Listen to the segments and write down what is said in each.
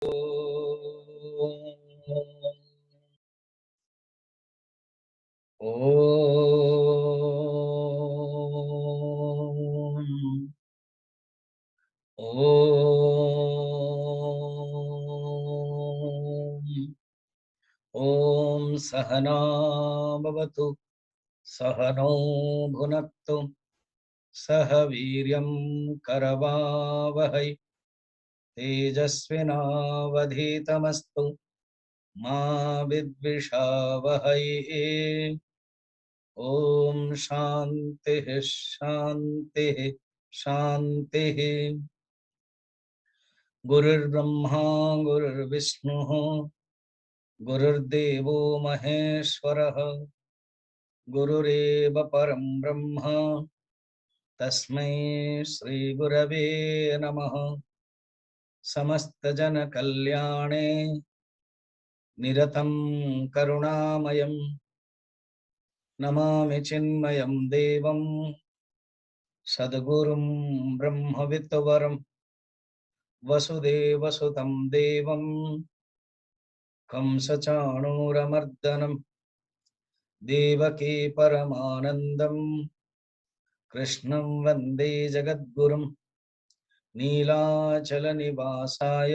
ओम ओम ओम सहना भवतु सहनौ भुनक्तु सह वीर्यं करवावहै तेजस्विनावधीतमस्तु मा विद्विषावहै। ओम शांति शांति शांति। गुरुर्ब्रह्मा गुरुर्विष्णुः गुरुर्देवो महेश्वरः गुरुरेव परं ब्रह्म तस्मै श्री गुरवे नमः। समस्त जन कल्याणे निरतं करुणामयं नमामि चिन्मयं देवं सद्गुरुं ब्रह्मविद्वरं वसुदेवसुतं देवं कंसचाणूरमर्दनं देवकी परमानन्दं कृष्णं वन्दे जगद्गुरुं नीलाचलनिवासाय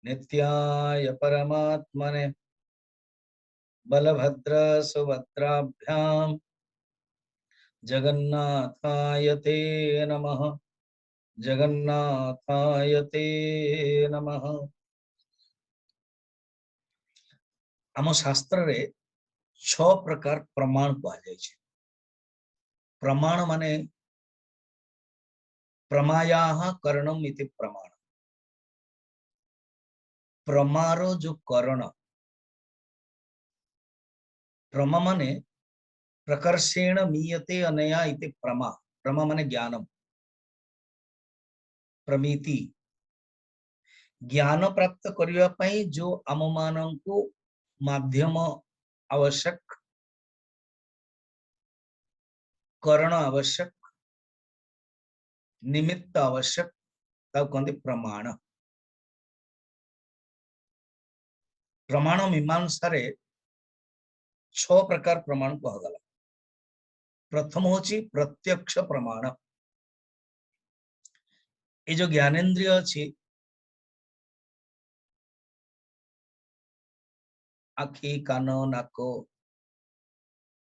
नित्याय परमात्मने बलभद्र सुभद्राभ्यां जगन्नाथाय ते नमः जगन्नाथाय ते नमः। आम शास्त्र रे 6 प्रकार प्रमाण कहा जाय छै। प्रमाण माने प्रमायाः करणम इति प्रमाण। प्रमारो जो करण प्रमा माने प्रकर्षेण मीयते अनया इति प्रमा। प्रमा माने ज्ञानम प्रमिति। ज्ञान प्राप्त करिवा पई जो आम मानंकु माध्यम आवश्यक करण आवश्यक निमित्त आवश्यक तब कहते प्रमाण। प्रमाण मीमांसा रे 6 प्रकार प्रमाण कहगला। प्रथम होची प्रत्यक्ष प्रमाण। ये जो ज्ञानेन्द्रिय अच्छी आखि कान नाक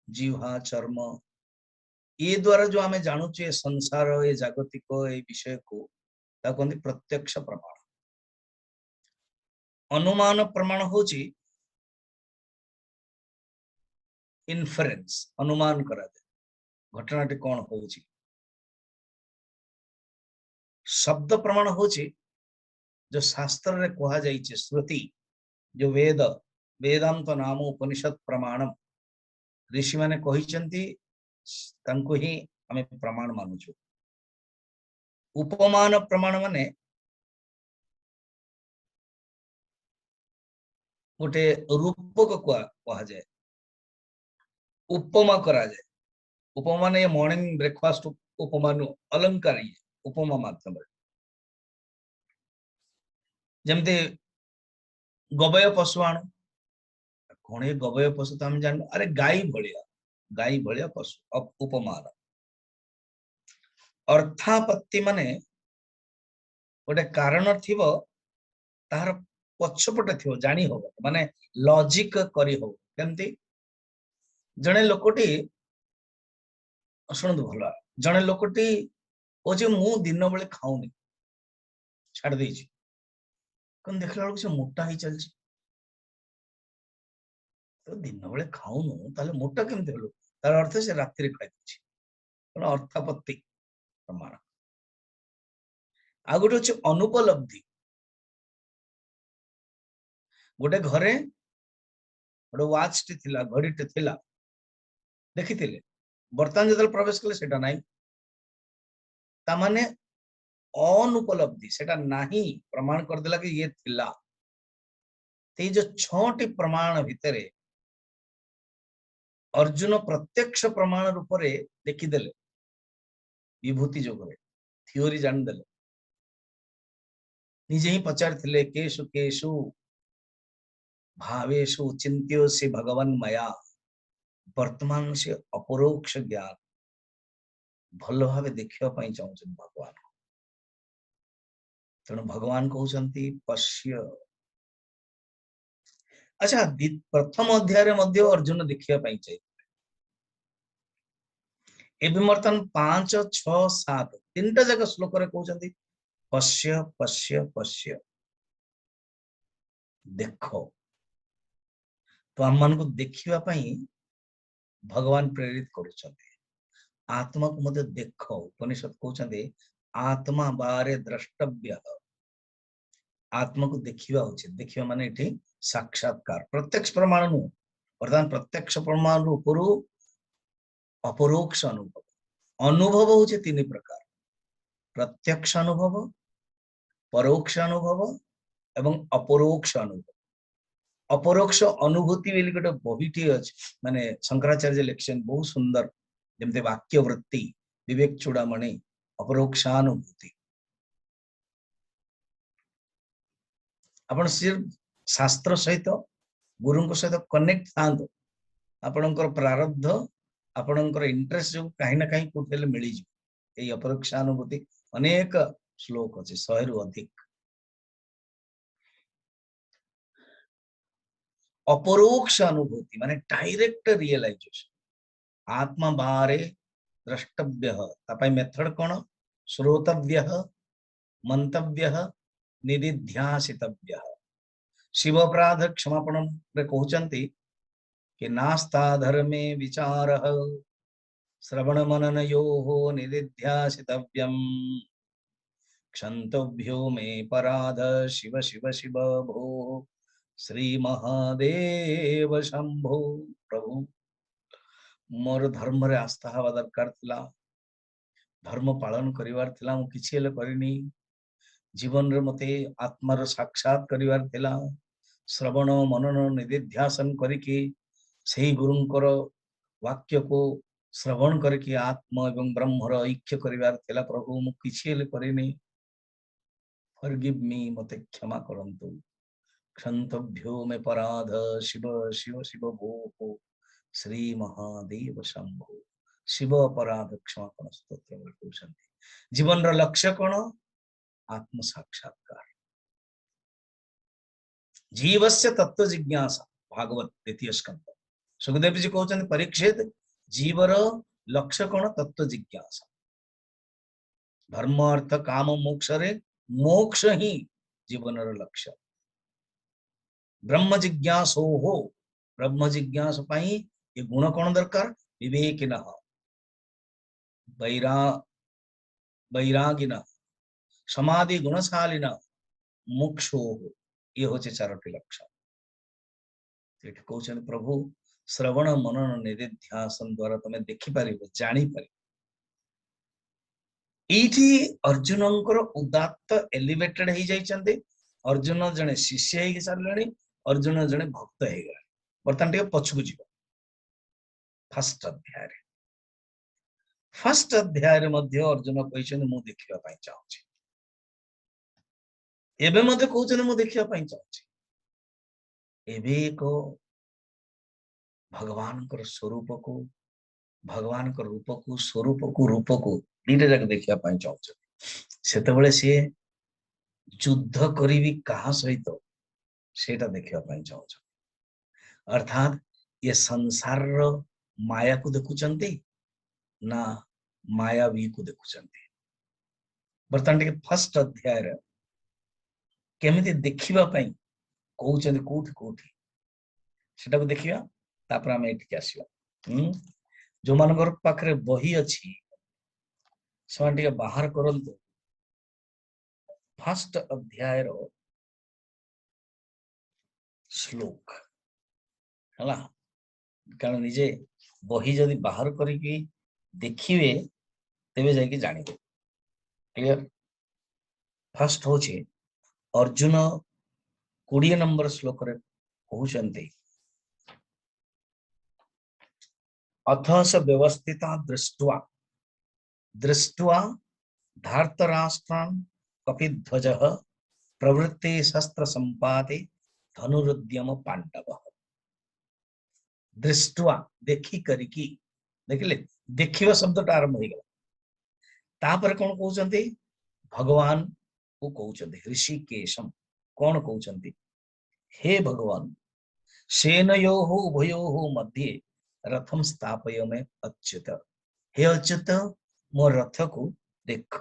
जीवा चर्म ये द्वारा जो आमे जानुचे संसार ये जागतिक ये विषय को कहते प्रत्यक्ष प्रमाण। अनुमान प्रमाण होची इन्फरेंस अनुमान करा दे घटनाटी कौन होची। शब्द प्रमाण होची जो शास्त्र रे कहा जाइए श्रुति जो वेद वेदांत नाम उपनिषद प्रमाणम ऋषि माने कहिचंती तांको ही हमें प्रमाण मानुछु। उपमान प्रमाण माने गोटे रूपक कहा जाए उपमा करा जाए। उपमा माने मॉर्निंग ब्रेकफास्ट उपमा अलंकार उपमा माध्यम जमते गवय पशु आण कौन ये गवय पशु तो हम जान अरे गाई भलिया पशु उपमान। अर्थापत्ति माने गोटे कारण थिबो तार पछपटे थिबो जानी हो माने लॉजिक करी हो केमती जने लोकटी शुणु भला जने लोकटी ओ जे मु दिन बेले खाऊनी छाड़ देछि कौन देखला बेलू से मोटा ही चलछि तो दिन बेले खाऊनु ताले मोटा केमती हलो तार अर्थ से रात्रि खाइ देछि अर्थापत्ति प्रमाण। आ गोटे होछि अनुपलब्धि गोटे घरे गोटे वाच टी थिला घड़ी टी थिला देखिथिले वर्तमान जदल प्रवेश कले सेटा नाही ता माने अनुपलब्धि सेटा नाही प्रमाण कर देला कि ये थिला। ते जो 6टी प्रमाण भितरे अर्जुन प्रत्यक्ष प्रमाण रूप रे देखिदेले विभूति जोगरे थियोरी जान देले निजे ही पचारिथिले केषु केषु भावेषु चिन्त्योऽसि भगवन् मया वर्तमान से अपरोक्ष ज्ञान भल भाव देखा चाहते भगवान तेणु भगवान कहते पश्य। अच्छा प्रथम अध्याय अर्जुन देखा चाहिए एवं बर्तमान 5, 6, 7 तीन जाक श्लोक कहते पश्य पश्य पश्य देख। तो आम मान को देखा भगवान प्रेरित कर आत्मा को मत देख। उपनिषद कहते आत्मा बारे द्रष्टव्य आत्मा को देखा उचित। देखा माने ये साक्षात्कार प्रत्यक्ष प्रमाण नु बर्तमान प्रत्यक्ष प्रमाण ऊपर अपरोक्ष अनुभव। अनुभव हूँ तीन प्रकार प्रत्यक्ष अनुभव परोक्ष अनुभव एवं अपरोक्ष अनुभव। अपरोक्ष अनुभूति बोली गोटे बहीटी अच्छे माने शंकराचार्य लिखिछन बहुत सुंदर जमते वाक्य वृत्ति विवेक चूड़ामणि अपरोक्षानुभूति। आपण सिर्फ शास्त्र सहित गुरु सहित कनेक्ट था आपणकर प्रारब्ध आपणकर इंटरेस्ट जो कहीं ना कहीं कोठे मिल जाए। अपरोक्षानुभूति अनेक श्लोक अच्छे 100 रु अधिक। अपरोक्ष अनुभूति माने डायरेक्ट रियलाइजेशन आत्मा बाहरे द्रष्टव्य मेथड कौन श्रोतव्य मंतव्य निदिध्यासितव्य। शिव अपराध क्षमापण कहते कि नास्ता धर्मे विचार श्रवण मननयोः निदिध्यासितव्यम् क्षन्तव्यो मे पराध शिव शिव शिव भो श्री महादेव शंभो। प्रभु मोर धर्म रे आस्था हवा दरकार थिला धर्म पालन करिवार थिला मु किछि हेले करिनी जीवन रे मते आत्मार साक्षात करिवार थिला श्रवण मनन निदिध्यासन करिके सही गुरुंकर वाक्य को श्रवण करके आत्मा एवं ब्रह्मर ऐक्य करिवार थिला। प्रभु मु किछि हेले करिनी फॉरगिव मी मते क्षमा करंतु क्षन्तव्यो मे पराध शिव शिव शिव भो श्री महादेव शंभो। शिव अपराध क्षमापण स्तोत्र। जीवन लक्ष्य कौन आत्म साक्षात्कार जीवस्य तत्व जिज्ञासा भागवत 2 स्कंद। सुखदेव जी कहते परीक्षित जीवर लक्ष्य कौन तत्व जिज्ञासा धर्म अर्थ काम मोक्ष रे मोक्ष ही जीवन लक्ष्य। ब्रह्म जिज्ञासो हो ब्रह्म जिज्ञास ये गुण कौन दरकार विवेकिन वैरागिन समाधि गुणशालीन मोक्षो ये होचे 4टी लक्षण। कहते प्रभु श्रवण मनन निदिध्यासन द्वारा तुम्हें देखिपार जापर ये अर्जुनंकर उदात्त एलिवेटेड हो जाइछन्ते। अर्जुन जने शिष्य हो सारे अर्जुन जने भक्त हो गए। बर्तमान टे पछकु जीव फर्स्ट अध्याय मध्य अर्जुन कहते मु देखा चाहूँ एवं मत कहते मु देखा चाहूँ एक भगवान स्वरूप को भगवान रूप को स्वरूप को रूप को दीटा जाक देखा चाहते सी युद्ध करी क्या सहित सेटा देखा चाहते अर्थात ये संसार माया को देखुचंती ना मायावी को देखुचंती। बर्तमान टे फर्स्ट अध्याय केमिति देखिबा पई कहउचंती कोठी कोठी सेटा को देखिबा तापर हम एठी आसीबा। जो मानकर पाखरे बही अछि समान टे बाहर करंतु फर्स्ट अध्याय रो श्लोक हला कारण निजे बही जदि बाहर करिकी देखिए तेबे जाके जानिबे। क्लियर। फर्स्ट होचे अर्जुन 20 नंबर श्लोक रे कहउचंती अथ स व्यवस्थिता दृष्ट्वा दृष्ट्वा धार्तराष्ट्रान् कपिध्वजः प्रवृत्ति शस्त्र संपाते धनुरुद्यम पांडव दृष्टवा देखी करिकी देखिले देखिबा शब्दटा आरंभ हो गला तापर कोन कहउचंती भगवान को कहउचंती ऋषिकेशम कोन कहउचंती हे भगवान सेनयोः उभयोः मध्ये रथम स्थापय में अच्युत हे अच्युत मो रथ को देख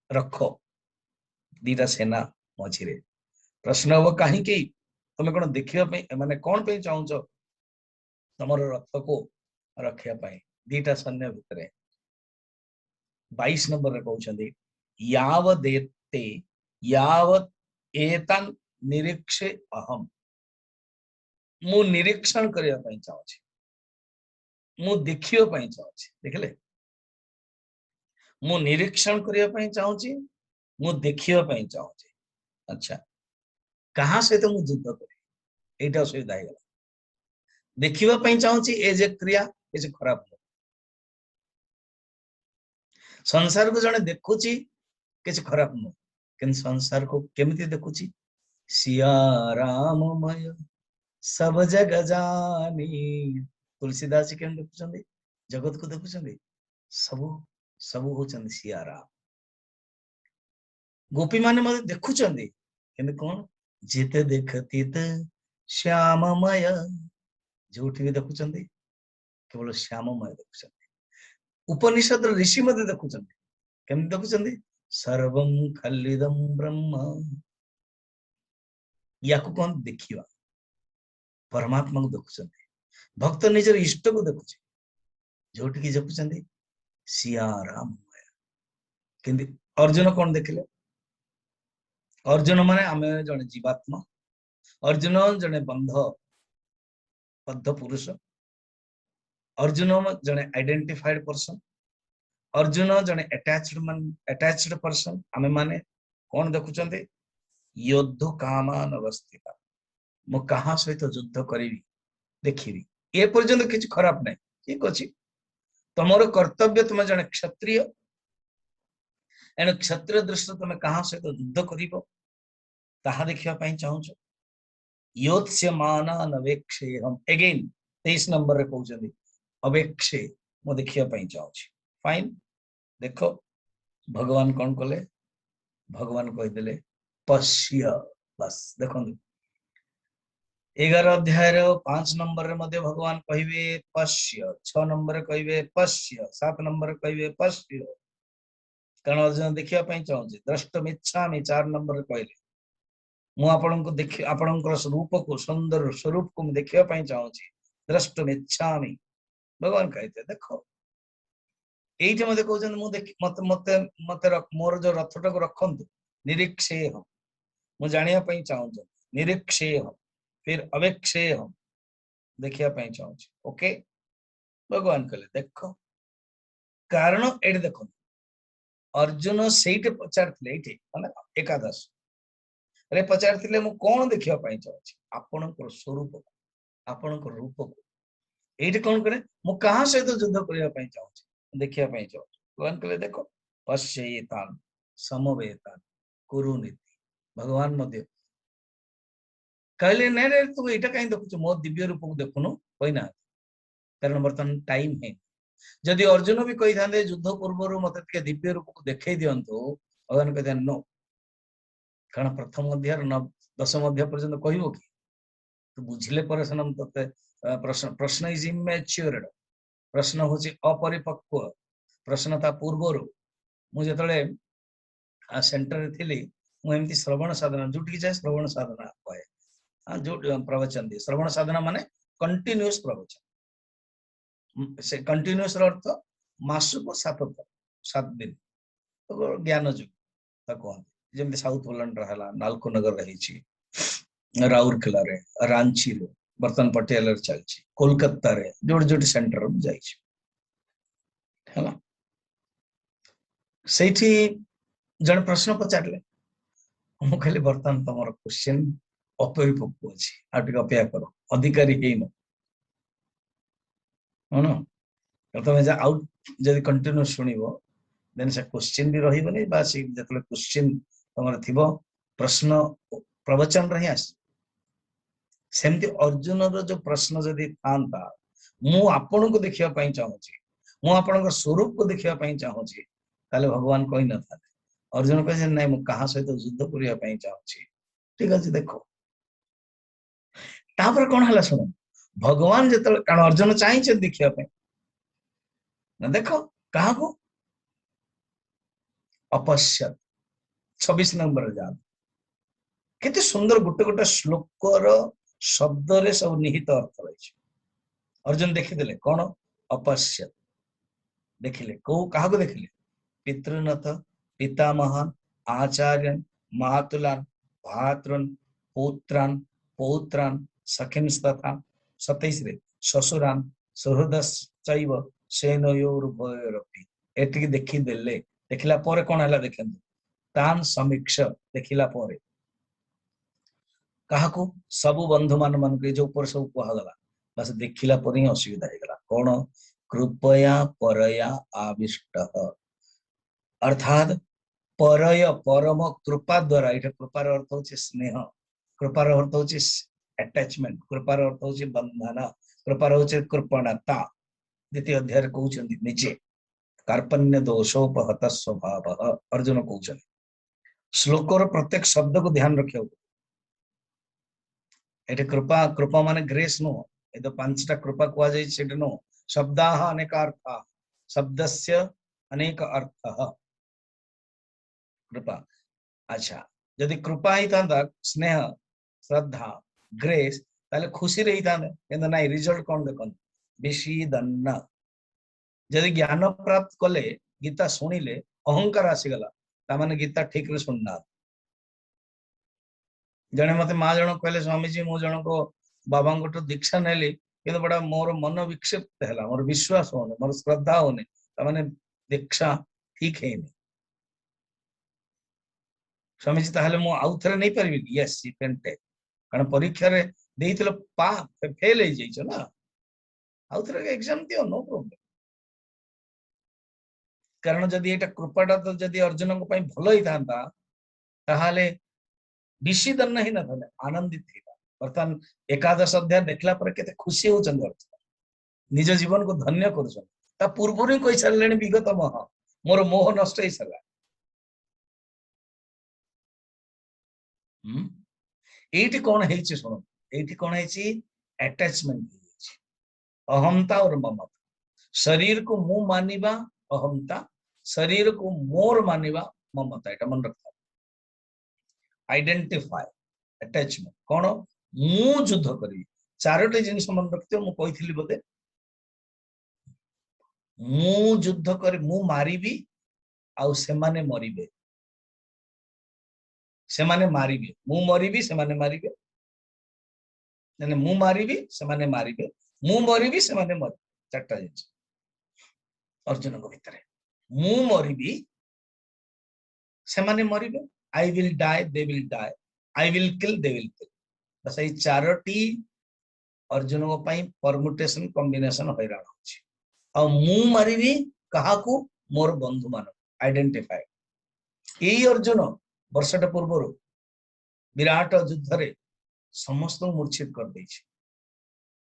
रख दीटा सेना मझिरे प्रश्न हम कहीं तुम कौन देखिया माने कौन पे चाहूच तमर रथ को रखिया दीटा सैन्य भितर 22 नंबर रे कहउछंदी यावदेते यावत एतन निरीक्षे अहम मु निरीक्षण करिया चाहूची मु देखियो चाहूची देखले मु निरीक्षण करिया चाहूची मु देखियो चाहूची अच्छा कहाँ सहित मु युद्ध करी एटा असुविधा है देखिवा चाहूची ए जे क्रिया ए जे खराब संसार को जने देखुची किसी खराब नुह कि संसार को केमिति देखुची सिया राममय सब जग जानी तुलसीदास जी केम देखुचंदी जगत को देखुचंदी सब सब होचंदी सिया राम गोपी माने मते देखुचंदी कि कौन जिते देखती त श्याममय जोठी भी देखुचंदी केवल श्याममय देखुचंदी उपनिषद ऋषि मते देखुचंदी केम देखुचंदी सर्वं खल्लिदं ब्रह्म याकू कौन देखिवा परमात्मा को देखुचंदी भक्त निजर इष्ट को देखुचे जोठी की देखुचंदी सिया राम किंतु अर्जुन कौन देखिले अर्जुन माने आमे जने जीवात्मा अर्जुन जने बंध बद्ध पुरुष अर्जुन जने आइडेंटिफाइड पर्सन अर्जुन जने अटैच्ड पर्सन आमे माने कौन देखुचंदी योद्ध कामान अवस्थिता मु कहा सहित युद्ध करी देखिबी ए पर्यंत किछ खराब नहीं ठीक अछि तमरो कर्तव्य तुम जने क्षत्रिय एण क्षत्रिय दृष्टि तुम कहा सहित युद्ध करिवो ताहा देखिया पई चाहूछ योत्स्य मानान अवेक्षेयम अगेन 23 नंबर रे कहउछंदी अवेक्षे मो देखिया पई चाहूछ फाइन देखो भगवान कौन कले भगवान कहि देले पश्य बस देखो 11 अध्याय 5 नंबर रे मध्य भगवान कहिबे पश्य 6 नंबर कहिबे पश्य 7 नंबर कहिबे पश्य कारण अर्जुन देखिया पई चाहूछ द्रष्टुमिच्छामि 4 नंबर कहले मु आपन को देखि आपनकर स्वरूप को सुंदर स्वरूप को देखिया पई चाहूछ द्रष्टुमिच्छामि भगवान कहते देखो एइटे मते कहउछन मु देखि मते मते मते मोर जो रथटा को रखंतु निरीक्षे हम मु जानिया पई चाहूछ निरीक्षे हम फिर अवेक्षे हम देखिया पई चाहूछ ओके भगवान कहले देखो कारण एडे देखो अर्जुन सेइटे पचारथिले एइटे माने एकादश रे पचारथिले मु कोन देखिया पई चाहूछ आपनकर स्वरूप को आपनकर रूप को एइटे कोन करे मु कहां सहित युद्ध करिया पई चाहूछ देखिया पई चाहूछ भगवान कहले देखो पश्येतान समवेतान कुरुनीति भगवान मध्य कहले नै नै तू एटा कहीं देखुछ मो दिव्य रूप को देखुनु होइना कारण बर्तन टाइम है जदि अर्जुन भी कहि थांदे युद्ध पूर्व मते के दिव्य रूप को देखै दियंतु भगवान कहते नो कारण प्रथम अध्याय 10 अध्याय पर्यंत कहिबो कि तू बुझिले पर सनम तते प्रश्न प्रश्न इज इमैच्योर्ड प्रश्न होची अपरिपक्व प्रश्न ता पूर्व मु जतले सेंटर थिली मु एमती श्रवण साधना जुटी जाय श्रवण साधना कहे जो प्रवचन दे श्रवण साधना माने कंटिन्यूअस प्रवचन से कंटिन्यूअस अर्थ मास को 7 दिन तो ज्ञान जुग ताको जेमति साउथ पोलैंड रहला नालको नगर रहिछि राउरकेला रे रांची रे बर्तन पटियाला रे चलछि कोलकाता रे जोड़ जोड़ सेंटर में जाइछि हला सेठी जन प्रश्न पचारले हम खाली बर्तन तमर क्वेश्चन अपरिपक्व अछि आटिक अपेक्षा करो अधिकारी हेइन हनो तमे जा आउट जदि कंटिन्यू सुनिबो देन से क्वेश्चन भी रहिबो नै बा से जतले क्वेश्चन तमर थिबो प्रश्न प्रवचन रही आस सेमती अर्जुन जो प्रश्न जदि था मु आपण को देखिया पई चाहूची मु आपण स्वरूप को देखिया पई चाहूची ताले भगवान कहि न था अर्जुन कहे नहीं मु कहा सहित युद्ध करिया पई चाहूची ठीक अछि देखो तापर कोन हला सुनो भगवान जत कारण अर्जुन चाहिए देखिया पई ना देखो कहा को अपश्यत 26 नंबर जान केते सुंदर गोटे गोटे श्लोकर शब्द रे सब निहित अर्थ रही अर्जुन देखिदेले कौन अपश्यत देखिले को कहा को देखिले पितृनथ पितामहन आचार्यन मातुलान भातृन पुत्रान पौत्रान सखिंस तथा 27 रे ससुरान सुहृदश्चैव सेनयोरुभयोरपि एतिकी देखिदेले देखिला परे कोन हला देखंतु तान समीक्ष देखिला परे कहा को सबु बंधु मान के जो ऊपर सब कहगला बस देखिला पर ही असुविधा होगा कौन कृपया परया आविष्ट अर्थात परय परम कृपा द्वारा ये कृपार अर्थ हो स्नेह कृपार अर्थ हो अटैचमेंट कृपार अर्थ हो बंधन कृपार हो कृपणता द्वितीय अध्याय कहते निजे कार्पण्य दोषोपहत स्वभाव अर्जुन कहते श्लोकर प्रत्येक शब्द को ध्यान रखा ये कृपा कृपा माने ग्रेस नो ये तो 5टा कृपा कह जाए नो शब्द अनेक अर्थ शब्दस्य अनेक अर्थ कृपा अच्छा जदि कृपा ही था स्नेह श्रद्धा ग्रेस ताले खुशी रही था ना रिजल्ट कौन देख विषीदन्न जदि ज्ञान प्राप्त कले गीता शुणिले अहंकार आसीगला तामाने गीता ठीक रे सुनना जने मते माँ जन कहले स्वामीजी मु जन को बाबा दीक्षा नेली कि बड़ा मोर मन विक्षिप्त है मोर विश्वास होने मोर श्रद्धा होने तामाने दीक्षा ठीक है स्वामीजी ताहले मु आउ थरे नहीं परबी यस यू कैन टेक कारण परीक्षा रे देइथिलो पा फेल हो जाइछो ना आउ थरे एग्जाम दियो नो प्रॉब्लम कारण जदि एटा कृपाटा तो जदि अर्जुन को पई भलो ही थांता ताहाले विषीदन्न ही न था आनंदित था बर्तमान एकादश अध्याय देखला पर केते खुशी होचन निज जीवन को धन्य कर पूर्व ही कही सारे विगत मोह मोर मोह नष्ट हो सारा ये कौन है शुण ये कौन है अटैचमेंट अहमता और ममता शरीर को मु मानिबा अहमता शरीर को मोर मानिबा ममता एटा मन रखता आइडेंटिफाई अटैचमेंट कौन मु युद्ध करी 4टी जिनिस मन रखते मु कही बोधे मु युद्ध कर मु मारिबी आउ सेमाने मरिबे सेमाने मारिबे मु मरिबी सेमाने मारिबे ने मु मारिबी सेमाने मारिबे मु मरिबी सेमाने मर 4टा जिनिस अर्जुन को भीतर मु मरिबी सेमाने मरिबे I will die they will die I will kill they will kill बस ये 4टी अर्जुन को पई परमुटेशन कॉम्बिनेशन हैरान होछि आ मु मारिबी कहा को मोर बंधु मान आइडेंटिफाई ए अर्जुन वर्षटा पूर्व विराट युद्ध रे समस्त मूर्छित कर देछि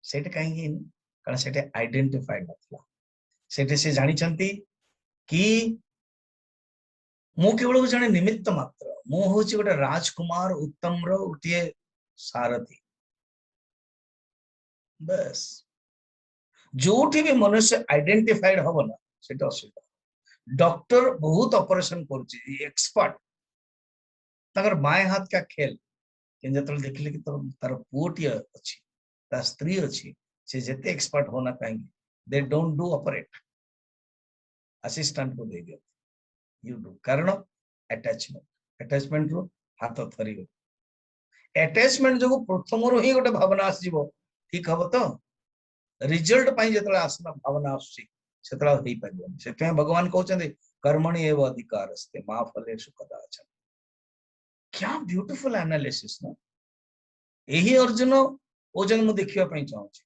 सेटे कहीं कारण सेटे आइडेंटिफाइड नथला सेटे से जानी चंती कि मु केवल जने निमित्त मात्र मु होछि गोटे राजकुमार उत्तम रो उठिए सारथी बस जोठी भी मनुष्य आइडेंटिफाइड हो ना सेटा असुविधा डॉक्टर बहुत ऑपरेशन करछि एक्सपर्ट तगर बाएं हाथ का खेल कि जतल देखले कि तार पुओटी अछि ता स्त्री अछि से जते एक्सपर्ट होना कहीं they don't do operate assistant को दे दियो यू डू कारण अटैचमेंट रो हाथ थरी अटैचमेंट जो प्रथम रो ही गोटे भावना आस जीवो ठीक हबो तो रिजल्ट पाई जतले आसना भावना आसी सेतला हेई परिबो सेते भगवान कहउछन कर्मणि एव अधिकार अस्ते मा फलेषु कदाचन क्या ब्यूटीफुल एनालिसिस ना यही अर्जुन ओजन मु देखिया पई चाहूची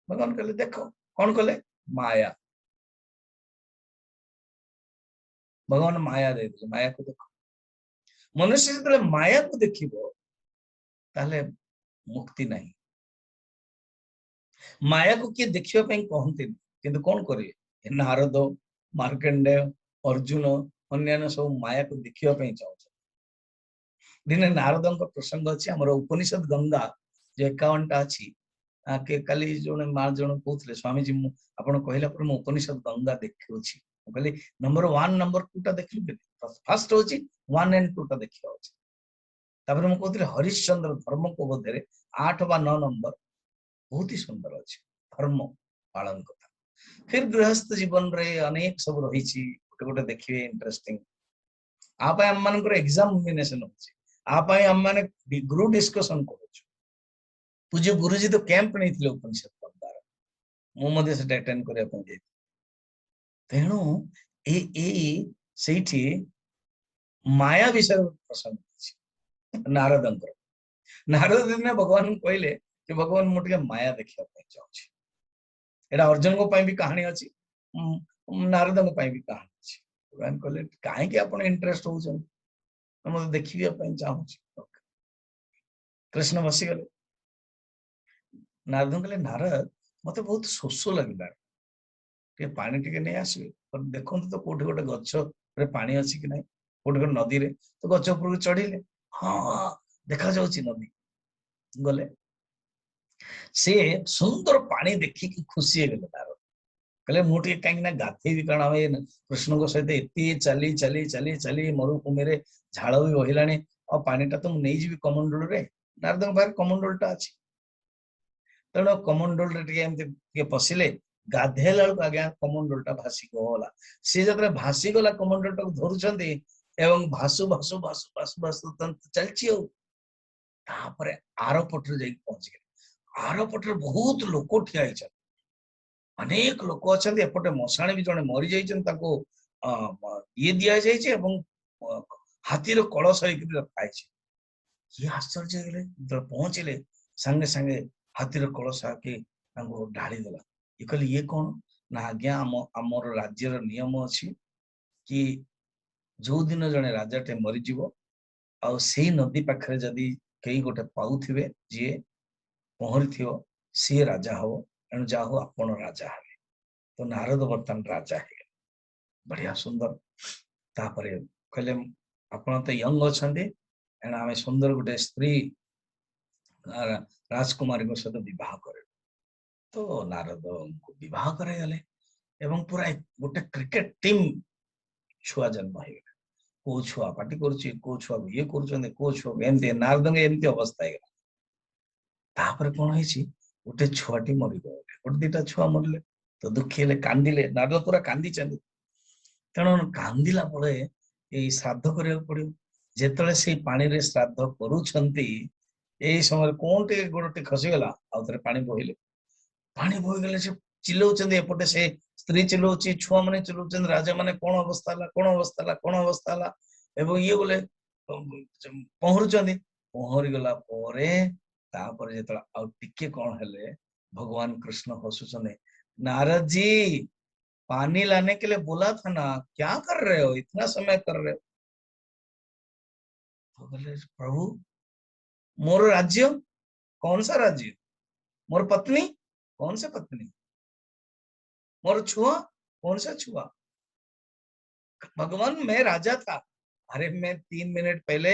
भगवान कहले देखो कौन कहले माया भगवान माया दे माया को देखो मनुष्य जो माया को देखिबो ताले मुक्ति नहीं। माया को किए देखिबा पई कहंती किंतु कोन करिवे नारद मार्कंडेय अर्जुन अन्यान्य सब माया को देखिबा पई चाहू। दिने नारदंक प्रसंग अछि हमर उपनिषद गंगा जे 51 टा अछि के काली जोने मां जण कहउतले स्वामी जी आपण कहला पर म उपनिषद गंगा देखि अछि कहली नंबर 1 नंबर 2 टा देखलु फर्स्ट होछि 1 एंड 2 टा देखि अछि। तापर म कहउतले हरिश्चंद्र धर्म को बधरे 8 बा 9 नंबर बहुत ही सुंदर अछि धर्म पालन कथा। फिर गृहस्थ जीवन रे अनेक सब रही छी गोटे गोटे देखिए इंटरेस्टिंग आपा हम मानकर एग्जामिनेशन होछि आपा हम माने ग्रुप डिस्कशन करू। पूज्य गुरुजी तो कैंप नहीं थिले उपनिषद पढ़ार मु मध्ये से अटेंड करिया पई जाई तेणु ए सेठी माया विषय प्रसंग अछि नारदंकर नारद दिने भगवान कहले कि भगवान मुटे माया देखिया पई चाहछि एडा अर्जुन को पई भी कहानी अछि नारद को पई भी कहानी अछि भगवान कहले काहे कि आपण इंटरेस्ट हो छ हम देखिया पई चाहछि कृष्ण बसी गले नारद कहले नारद मते बहुत शोष लगिला के पानी टिके नहीं आसबे पर देखंत तो कोठी गोटे गच्छ रे पानी अछि कि नहीं कोठी गोटे नदी रे तो गच्छ ऊपर चढ़िले हां देखा जाउची नदी गले से सुंदर पानी देखि कि खुशी हे गेले नारद कहले मोटी काहे ना गाथी भी कणा होय कृष्ण को सहित एती चली चली चली चली मरुभूमि रे झाड़ भी बहिलानी और पानीटा तो नहीं जीवी कमंडल रे नारद बाहर कमंडलटा अछि तेणु कमंडल रे टिके पशिले गाधेला आज्ञा कमंडलटा भासी गला सी जब भासी गला कमंडलटा धरुचंदी एवं भासु भासु भासु भासु भासु चलची हो तापरे आरो पटरे जाई पहुंच गए आरो पटरे बहुत लोक ठिया हिच अनेक लोक अछंती एपटे मशाणी भी जने मरि जाइछन ताको ये दिया जाइछे एवं हाथी रो कळस होई कि रखाइ छै ये आश्चर्य गेले जब पहुंचले संगे संगे हाथी रो कळस आके ताको ढाली देला ये कहले ये कोन ना आज्ञा हमर राज्य रो नियम अछि कि जो दिन जने राजाटे मरि जीवो आ सेही नदी पाखरे जदी कई गोटे पाउथिबे जे पहरी थियो सी राजा हो एणु जाहो आपण राजा है तो नारद वर्तमान राजा है बढ़िया सुंदर तापरे कहले आपण तो यंग अछंती एणु आमे सुंदर गोटे स्त्री राजकुमारी को सहित विवाह करे तो नारद को विवाह करे गले एवं पूरा गोटे क्रिकेट टीम छुआ जन्म है को छुआ पार्टी करुची को छुआ ये करुचंदे को छुआ एमती नारद एमती अवस्था है तापर कोन होईची गोटे छुआटी मरि गले गोटे दिटा छुआ मरले तो दुखी हेले कांदिले नारद पूरा कांदी चंदी तेणु कांदिला पळे ए श्राद्ध करिया पड़ियो जेतले से पानी रे श्राद्ध करूछंती एई समय कोनटे गोडटे खसी गला आउतरे पानी बोहिले पानी बोहि गले से चिल्लौचंदी एपटे से स्त्री चिल्लौची छुआ माने चिल्लौचंदी राजा माने कोन अवस्था ला कोन अवस्था ला कोन अवस्था ला एवं ये बोले पहरुचंदी पहरी गला परे तापर जेतला आ टिके कोन हेले भगवान कृष्ण हसुचंदे नारद जी पानी लाने के लिए बोला था ना क्या कर रहे हो इतना समय कर रहे हो तो बोले प्रभु मोर राज्य कौन सा राज्य मोर पत्नी कौन से पत्नी मोर छुआ कौन सा छुआ भगवान मैं राजा था अरे मैं 3 मिनट पहले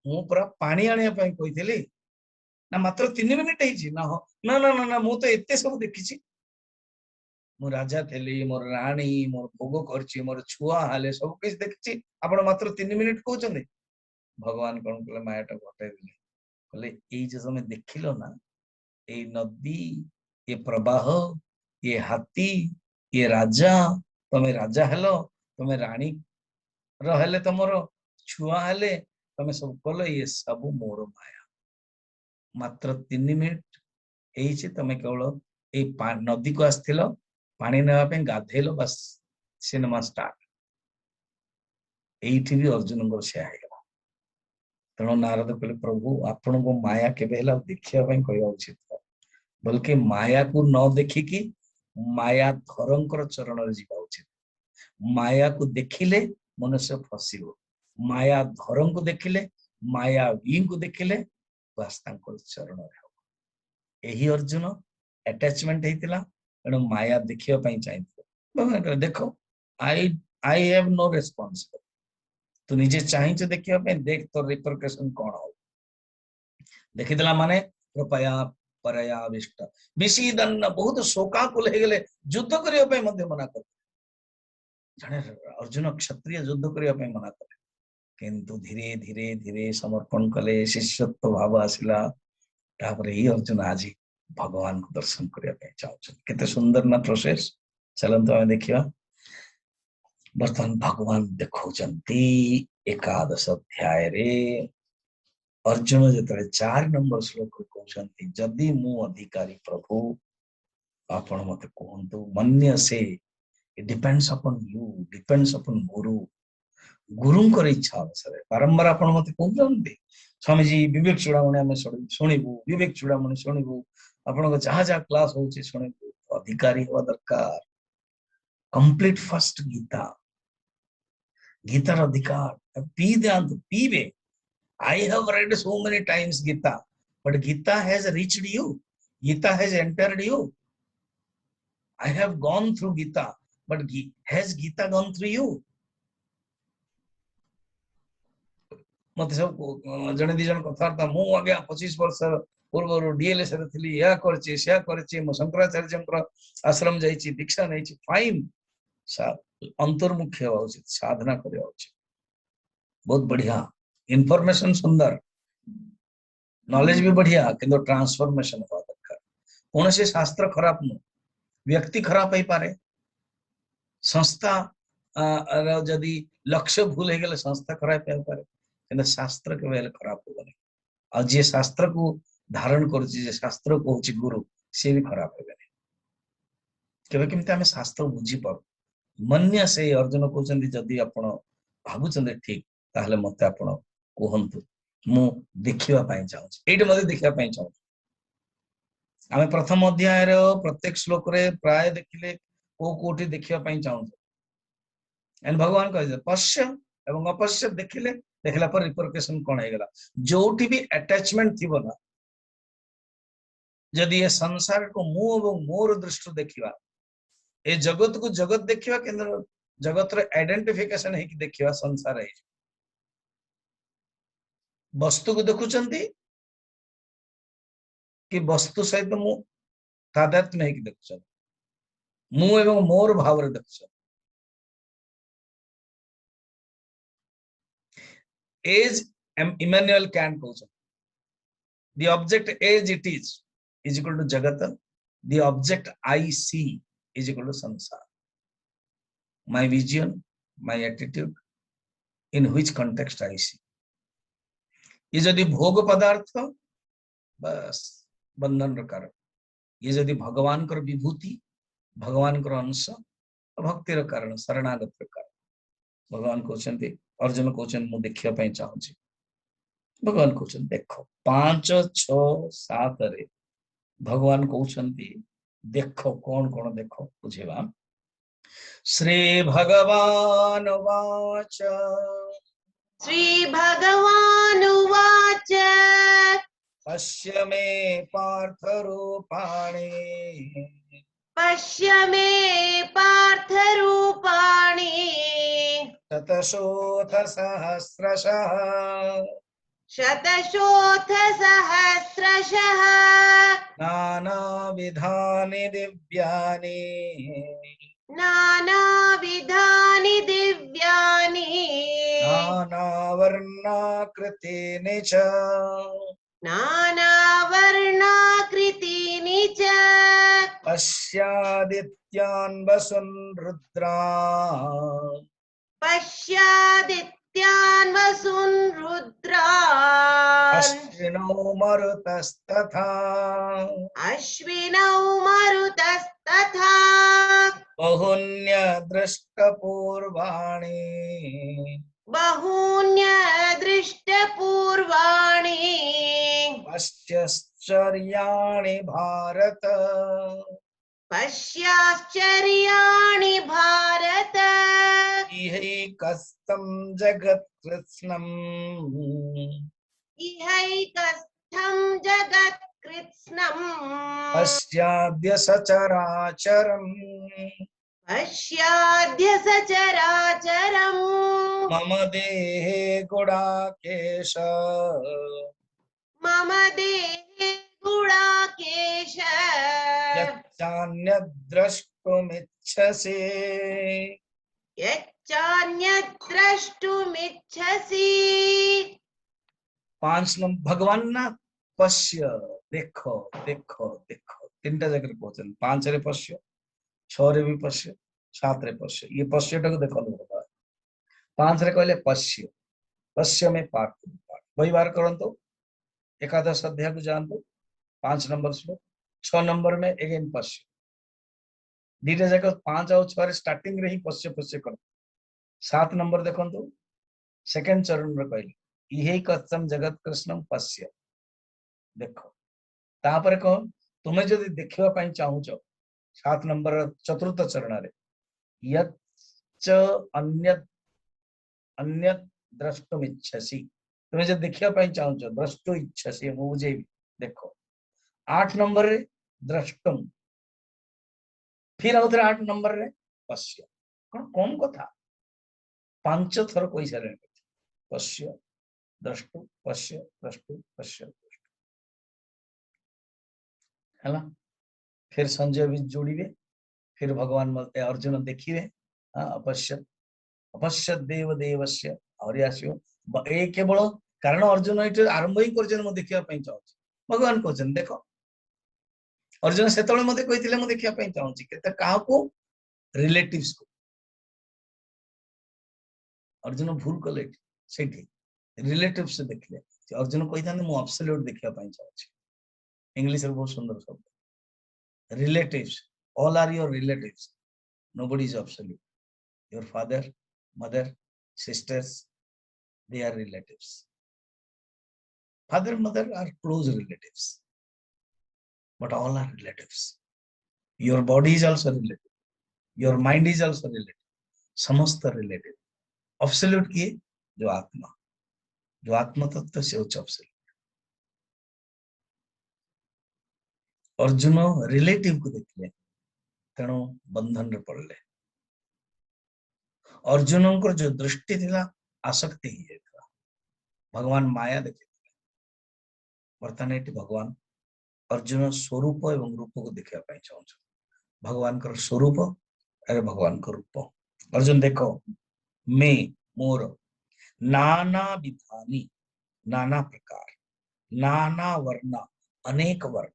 मु पूरा पानी आने कही ना मात्र 3 मिनिट ना हो ना ना ना ना मु तो एते सब देखी मु राजा थेली मोर रानी मोर भोग करची मोर छुआ हाले सब किछ देखी आपण मात्र 3 मिनिट कहउचंदे भगवान कोन कले मायाटा घटाई दिले कले एई जे समय देखिलो ना ए नदी ये प्रवाह ये हाथी ये राजा तमे राजा हेलो तमे रानी रहले तमरो छुआ हेले तमे सब कलो ये सब मोर माया मात्र 3 मिनिट एई छे तमे केवल ए नदी को आस्थिलो पानी नेवा पे गाधेलो बस सिनेमा स्टार्ट एठी भी अर्जुन को से आइला तेणु नारद कहले प्रभु आपण को माया केबे हेला देखिया पई कहया उचित बल्कि माया को न देखिकी माया धरंकर चरण रे जीवा उचित माया को देखिले मनुष्य फसिबो माया धर को देखिले मायावी को देखिले बस चरण यही अर्जुन अटैचमेंट होता तेणु माया देखा चाहिए देखो आई आई हैव नो रेस्पॉन्सिबल तू निजे चाहिए देखा देख तो रिपरकशन कौन हो देखीदेला माने कृपया परयाविष्ट विषीदन्न बहुत शोकाकुल हो गले युद्ध करने मना कर जड़े अर्जुन क्षत्रिय युद्ध करने मना करे किंतु धीरे धीरे धीरे समर्पण कले शिष्यत्व भाव आसला ही अर्जुन आज भगवान को दर्शन करने चाहते सुंदर ना प्रोसेस चलते आम देखा बर्तमान भगवान देखते एकादश अध्याय रे अर्जुन जो 4 नंबर श्लोक कहते जदि मु अधिकारी प्रभु आपण मत कहतु मन्य से depends upon you depends upon गुरु गुरु इच्छा अनुसार बारंबार आप मत कहते स्वामी जी विवेक चूड़ामणि आम शुणु विवेक चूड़ामणि शुणु आपण जहाँ जहाँ क्लास हो शुणु अधिकारी हवा दरकार कंप्लीट फर्स्ट गीता गीतार अधिकार पी दिखाते पीबे I have read so many times Gita, but Gita has reached you. Gita has entered you. I have gone through Gita, but has Gita gone through you? मत सब जने दी जन कथार्था मु आगे 25 वर्ष पूर्व डीएलएस रे थली या करची से करची म शंकराचार्य आश्रम जाईची दीक्षा नैची फाइन सा अंतर्मुखी होवा उचित साधना करवा उचित बहुत बढ़िया इनफॉरमेशन सुंदर नॉलेज भी बढ़िया किंतु ट्रांसफॉर्मेशन होवा दरकार कौन से शास्त्र खराब नु व्यक्ति खराब है पारे संस्था जदि लक्ष्य भूल हो गले संस्था खराब है पारे किंतु शास्त्र के वेले खराब होबनी आ जे शास्त्र को धारण करछि जे शास्त्र को होछि गुरु से भी खराब हेबनी केबे केमते हमें शास्त्र बुझी पाउ मन्य से अर्जुन कहउछन्ती जदि आपण भाबुछन्ते ठीक ताहले मते आपण कहंतु मु देखिबा पई चाहूछि एठी मते देखिबा पई चाहूछि आमे प्रथम अध्याय रो प्रत्येक श्लोक रे प्राय देखिले को कोठी देखिबा पई चाहूछि एंड भगवान कहै पश्य एवं अपश्य देखिले देखला पर रिपरकशन कोन हेगला जोठी भी अटैचमेंट थिबो ना जदि ये संसार को मु एवं मोर दृष्टि देखिबा ए जगत को जगत देखिबा केंद्र जगत रे आइडेंटिफिकेशन है कि देखिबा संसार है वस्तु को देखुचंती कि वस्तु सहित मु तादात्म्य है कि देखुचंती मु एवं मोर भाव रे देखुचंती एज इमैनुअल कैंट कहउछ the object as it is equal to jagat the object I see is equal to samsara my vision my attitude in which context I see ये जदि भोग पदार्थ बस बंधन र कारण ये जदि भगवान कर विभूति भगवान कर अंश भक्ति र कारण शरणागत र कारण भगवान कहउछन्ती अर्जुन कहउछन मु देखिया पई चाहूछि भगवान कहउछन देखो 5 6 7 रे भगवान कहउछन्ती देखो कौन कौन देखो बुझेबा श्री भगवान वाच श्री भगवान उवाच पश्य मे पार्थ रूपाणि पश्य मे पार्थ रूपाणि शतशोथ सहस्रशः शतशोथ सहस्रशः नानाविधानि दिव्यानि नानाविधानि दिव्यानि नानावर्णाकृतीनि च नानावर्णाकृतीनि च पश्यादित्यान् वसुन् रुद्रान् पश्यादित्यान् वसून् रुद्रान् अश्विनौ मरुतस्तथा अश्विनौ मरुतस्तथा बहुन्यदृष्टपूर्वाणि बहून्यदृष्टपूर्वाणि पश्यश्चर्याणि भारत पश्याश्चर्याणि भारत इहैकस्थं जगत्कृत्स्नम् इहैकस्थं जगत्कृत्स्नम् पश्याद्य सचराचरम् पश्याद्य सचराचरम् मम देहे गुडाकेश मम देहे गुडाकेश यच्चान्यद्द्रष्टुमिच्छसि यच्चान्यद्द्रष्टुमिच्छसि 5 नंबर भगवान ना पश्य देखो देखो देखो 3टा जगह पहुंचन 5 रे पश्य 6 रे भी पश्य 7 रे पश्य ये पश्य टाको देखो 5 रे कहले पश्य पश्य में पाठ वही बार करंतो एकादश अध्याय को जानतो 5 नंबर श्लोक 6 नंबर में अगेन पश्य दीटा जगह 5 और 6 रे स्टार्टिंग रे ही पश्य पश्य कर 7 नंबर देखंतो सेकंड चरण रे कहले इहे कच्चम जगत कृष्णम पश्य देखो तापर कह तुम्हें जदि देखिबा पई चाहूचो 7 नंबर चतुर्थ चरण रे यच्च अन्य अन्य द्रष्टुम इच्छसि तुम्हें जब देखिबा पई चाहूचो द्रष्टु इच्छसि मु बुझेबी देखो 8 नंबर रे द्रष्टुम फिर आउथरे 8 नंबर रे पश्य कोन कम कथा 5 थर कहि सारे पश्य द्रष्टु पश्य द्रष्टु पश्य है फिर संजय भी जोड़िए फिर भगवान अर्जुन देखिए अपश्यत अपश्यत देव देवस्य और आसियो ए केवल कारण अर्जुन ये आरंभ ही कर देखा चाहूँ भगवान कहते देख अर्जुन से मत कही देखा चाहूँ क्या रिलेटिव्स को अर्जुन भूल कले से रिलेटिव्स देखले अर्जुन कही था मुझे अब्सोल्यूट देखा चाहूँ इंग्लिश बहुत सुंदर शब्द relatives all are your relatives nobody is absolute your father mother sisters they are relatives father mother are close relatives but all are relatives your body is also relative your mind is also relative समस्त relative absolute की जो आत्मा तत्व से उच्च absolute Arjun relative को देखले तेणु बंधन रे पड़ले अर्जुन जो दृष्टि थिला आसक्ति ही था भगवान माया देखे वर्तमान एटी भगवान अर्जुन स्वरूप एवं रूप को देखा चाहूँ भगवान का स्वरूप अरे भगवान का रूप अर्जुन देखो मैं मोर नाना विधानी नाना प्रकार नाना वर्ण अनेक वर्ण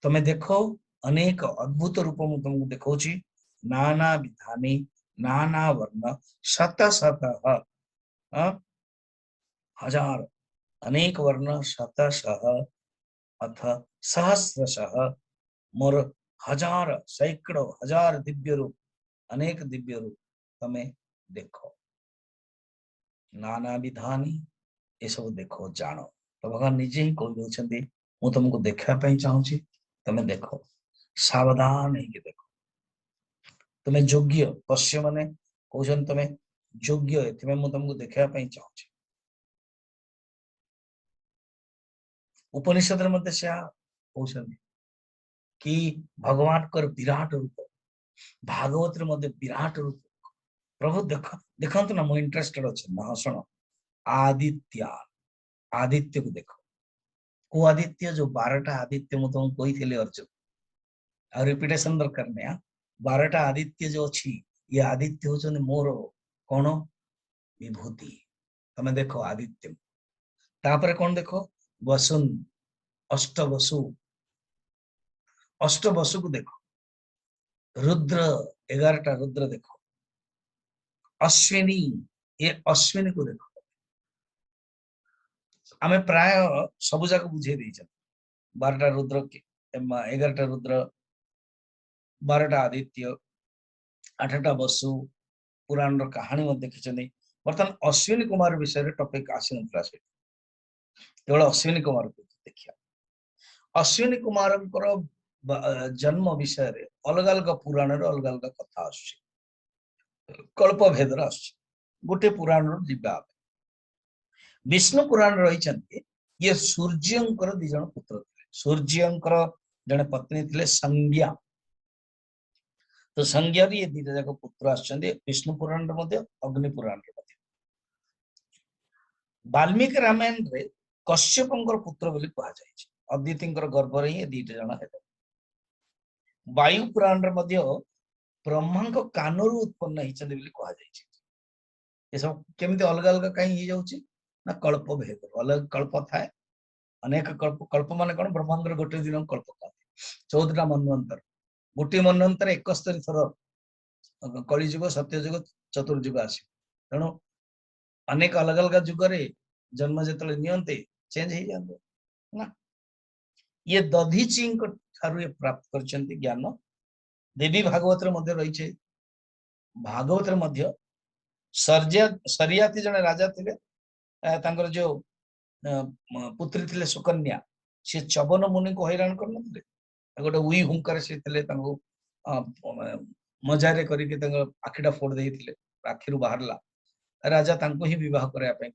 तुम्हें देखो अनेक अद्भुत रूप में तुमको देखो नाना विधानी नाना वर्ण शत शत हजार अनेक वर्ण शतशः अथ सहस्रशः मोर हजार सैकड़ों हजार दिव्य रूप अनेक दिव्य रूप तुम्हें देखो नाना विधानी ये सब देखो जानो तो भगवान निजे ही कही मु तुमको देखा चाहूँ तुम्हें देखो सावधान है देखो तुम्हें योग्य पश्य माने कहते तुम्हें योग्य है मु तुमको देखा चाहूँ उपनिषद मध्य से कहते कि भगवान कर विराट रूप भागवत मध्य विराट रूप प्रभु देखो ना मु इंटरेस्टेड अच्छे ना शुण आदित्य आदित्य को देखो को आदित्य जो 12टा आदित्य मु तुमको कही अर्जुन आ रिपीटेशन दरकार नहीं 12टा आदित्य जो अच्छी ये आदित्य होचने मोर कौन विभूति तमें देखो आदित्य तापर कौन देखो वसुन अष्ट वसु को देखो रुद्र 11टा रुद्र देखो अश्विनी ये अश्विनी को देखो आमे प्राय सब जाक बुझे 12टा रुद्र 11टा रुद्र 12टा आदित्य 8टा वसु पुराण कहानी देखी बर्तमान अश्विनी कुमार विषय टॉपिक आसी ना केवल अश्विनी कुमार को देखिया अश्विनी कुमार जन्म विषय रे अलग अलग पुराण रे अलग अलग कथा आछी कल्प भेदर आछी गोटे पुराण रो जिबा विष्णु पुराण रही ये सूर्यंकर दी जन पुत्र थे सूर्यंकर जने पत्नी थे संज्ञा तो संज्ञा ये दीटा जाक पुत्र आछंदे विष्णु पुराण रे अग्नि पुराण रे वाल्मीकि रामायण रे कश्यपंकर पुत्र बोली कहा जाय अदितिंकर गर्भ रे ये दीटा जन हेले वायु पुराण रे ब्रह्मा कानरू उत्पन्न होइछन्ते बोली कहा जाय ये सब केमिति अलग अलग कहीं हो जाउची ना कल्प भेद अलग कल्प थाए अनेक कल्प कल्प माने कोन ब्रह्मांडर गोटे दिन कल्प का 14टा मनवंतर गोटे मनवंतर 71 थर कलिजुग सत्यजुग चतुर्जुग आसी तेणु अनेक अलग अलग जुग रे जन्म जेतले नियंते चेंज हो जाते ना ये दधीची ठारू ये प्राप्त करछन्ति ज्ञान देवी भागवत रे मध्य रही छे भागवत रे मध्य सरियाती जने राजा थिले तांकर जो पुत्री थिले सुकन्या से 54 मुनि को हैरान कर नथिले गोटे उई हुंकार से थिले तांको मजारे करिके तांको आखिटा फोड़ देइथिले आखिरु बाहरला राजा तांको ही विवाह करया पे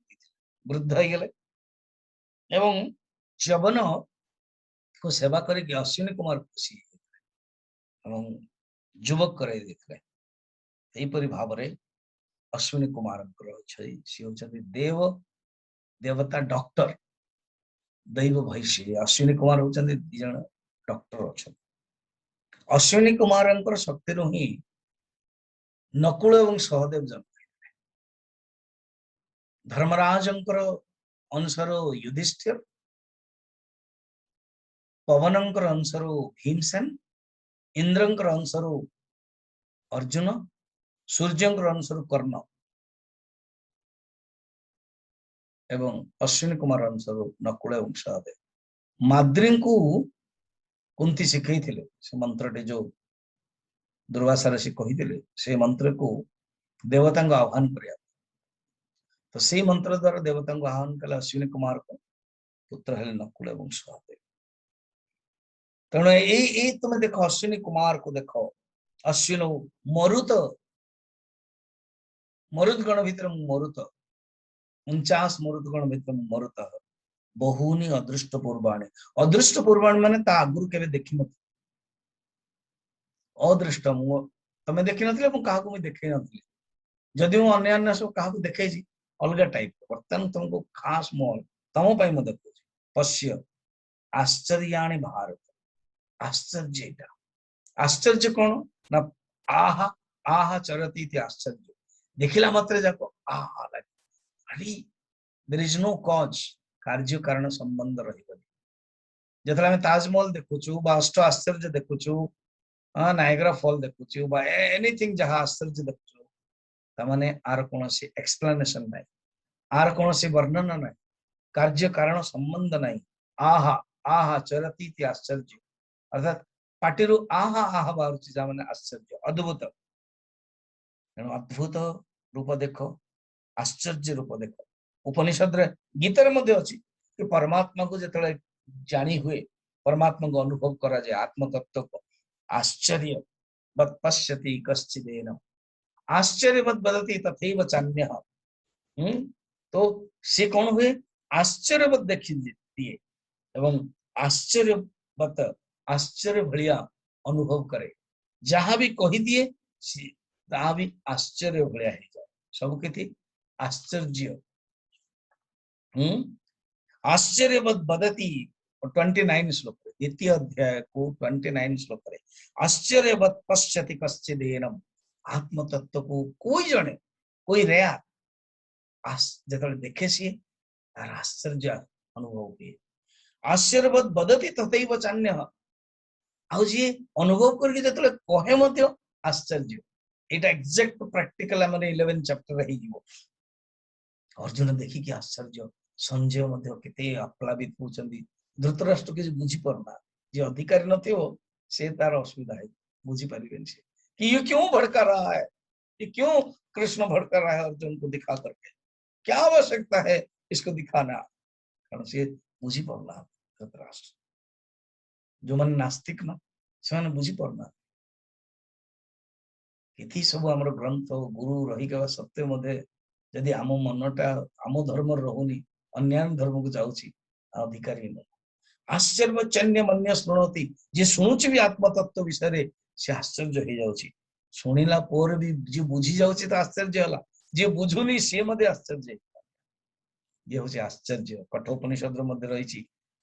वृद्ध हो गले एवं 54 को सेवा करके अश्विनी कुमार खुशी एवं युवक कराई देथिले एही परि भाव रे अश्विनी कुमार देव देवता डॉक्टर दैव भैषी अश्विनी कुमार होचंदी जन डॉक्टर अच्छा अश्विनी कुमार शक्ति ही नकुल एवं सहदेव जन्म धर्मराज अंशर युधिष्ठिर पवन अंशर भीमसेन इंद्र अंशर अर्जुन सूर्यंकर अंशर कर्ण एवं अश्विनी कुमार अंशर नकुल एवं सहदेव माद्री को कुंती शिखई थिले से मंत्रटे जो दुर्वासा ऋषि कही से मंत्र को देवता आह्वान कर तो से मंत्र द्वारा देवता आह्वान कले अश्विनी कुमार को पुत्र है नकुल एवं सहदेव तेणु तुम देख अश्विनी कुमार को देख अश्विन मरुत मरुदगण भीतर मरुत 49 मरुदगण भीतर मरुत बहुनी अदृष्ट पूर्वाणी माने ता आगुरु केबे देखि न अदृष्ट तमे देखि नथिले मु काहा को मैं देखै नथिले जदि मु अन्य अन्य सब काहा को देखै छी अलगा टाइप वर्तन तुमको खास मोल तमो पई म देखै छी पश्य आश्चर्याणि भारत आश्चर्य आश्चर्य कौन ना आहा आहा चरती इति आश्चर्य देखिला मात्रे जाको आहा लागे अरे देयर इज नो कॉज कार्य कारण संबंध रहिबनी जेतला हम ताजमहल देखुछु बा अष्ट आश्चर्य देखुछु नायग्रा फॉल देखुछु बा एनीथिंग जहा आश्चर्य देखुछु तमाने आर कोनोसी एक्सप्लेनेशन नै आर कोनोसी वर्णन नै कार्य कारण संबंध नै आहा आहा चरती इति आश्चर्य अर्थात पाटिरु आहा आहा बारुची जा माने आश्चर्य अद्भुत अद्भुत रूप देखो आश्चर्य रूप देखो उपनिषद रे गीत रे मध्ये अछि कि परमात्मा को जतले जानी हुए परमात्मा को अनुभव करा जाए आत्म तत्व को आश्चर्य बत पश्यति कश्चिदेन आश्चर्यवत बदति तथैव चान्यः तो से कौन हुए आश्चर्यवत देखि दिए एवं आश्चर्यवत आश्चर्य भलिया अनुभव करे जहां भी कही दिए ता भी आश्चर्य भलिया हो जाए सब केति आश्चर्य आश्चर्यवत बदति 29 श्लोक द्वितीय अध्याय को 29 श्लोक आश्चर्यवत पश्यति कश्चिदेनम आत्म तत्व को कोई जने कोई रेया जतले देखे सी तार आश्चर्य अनुभव हुए आश्चर्यवत बदति तथैव चान्यः आउ जी अनुभव करके जतले कहे मध्य आश्चर्य एटा एग्जैक्ट प्रैक्टिकल हमरे 11 चैप्टर रही जीवो अर्जुन देखि कि आश्चर्य संजय मध्य केते आप्लावित होचंदी धृतराष्ट्र के बुझी परना जे अधिकारी नथियो से तार असुविधा है बुझी परिबेन से कि ये क्यों भड़का रहा है ये क्यों कृष्ण भड़का रहा है अर्जुन को दिखा करके क्या आवश्यकता है इसको दिखाना कारण से बुझी परना धृतराष्ट्र जो माने नास्तिक न से बुझी पारना इति सब आम ग्रंथ गुरु रही सत्य मध्य जदि आम मनटा आम धर्म रहुनी अन्य धर्म को जाऊँगी अधिकारी न आश्चर्यचन्य मन्य शुणती जे शुणुची भी आत्मतत्व विषय से आश्चर्य हो जाऊँगी शुणिला पर भी जे बुझी जाऊँगी तो आश्चर्य है जे बुझुनी सी मध्य आश्चर्य ये हूँ आश्चर्य कठोपनिषद रही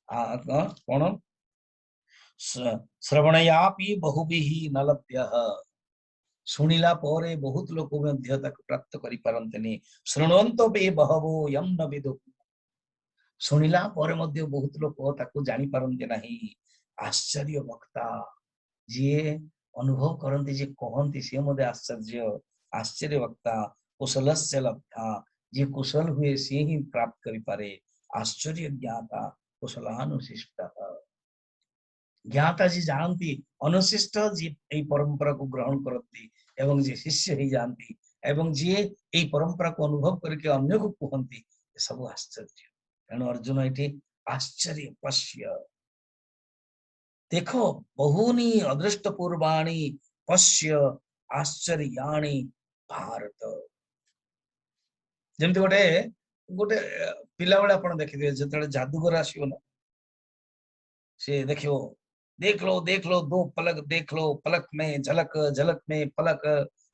कौन श्रवणयापि बहुभी न लभ्य शुणिला परे बहुत लोक प्राप्त करि पारंतनि शृण्वन्तो बे बहवो यम न विदु शुणिला परे मध्य बहुत लोक ताकू जानि पारंते नाही आश्चर्य वक्ता जे अनुभव करंती जे कहंती से मध्य आश्चर्य वक्ता कुशलस्य लब्धा जे कुशल हुए से ही प्राप्त करि पारे आश्चर्य ज्ञाता कुशलानुशिष्ट ज्ञाता जी जानती अनुशिष्ट जी परंपरा को ग्रहण करती एवं जे शिष्य ही जानती एवं जे यही परंपरा को अनुभव करके अन्य को कहती सब आश्चर्य तेणु अर्जुन ये आश्चर्य पश्य देखो बहुनी अदृष्ट पूर्वाणी पश्य आश्चर्याणी भारत जमती गोटे गोटे पिला बेले आप देखिए जो जादूगर आसो ना से देखो देख लो दो पलक देख लो पलक में झलक झलक में पलक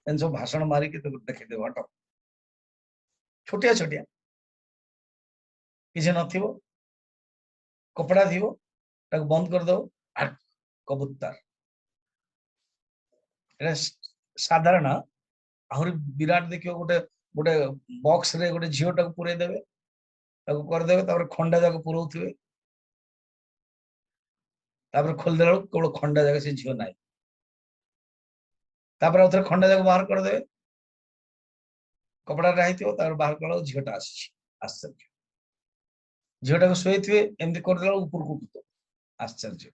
इन सब भाषण मारिक तो देखिदे हट छोटिया छोटिया किसी न कपड़ा थी बंद कर दो कबूतर साधारण आहरी विराट देखियो गोटे गोटे बॉक्स रे गोटे झील टाक पुरे देवे करदे खंडा जाक पुरौथिबे खोलदे केवल खंडा जगह से झील ना थे खंडा जाक बाहर करदे कपड़ा रही बाहर कला झीलटा आश्चर्य झीलटा को शुए एमती करदे ऊपर को उठो आश्चर्य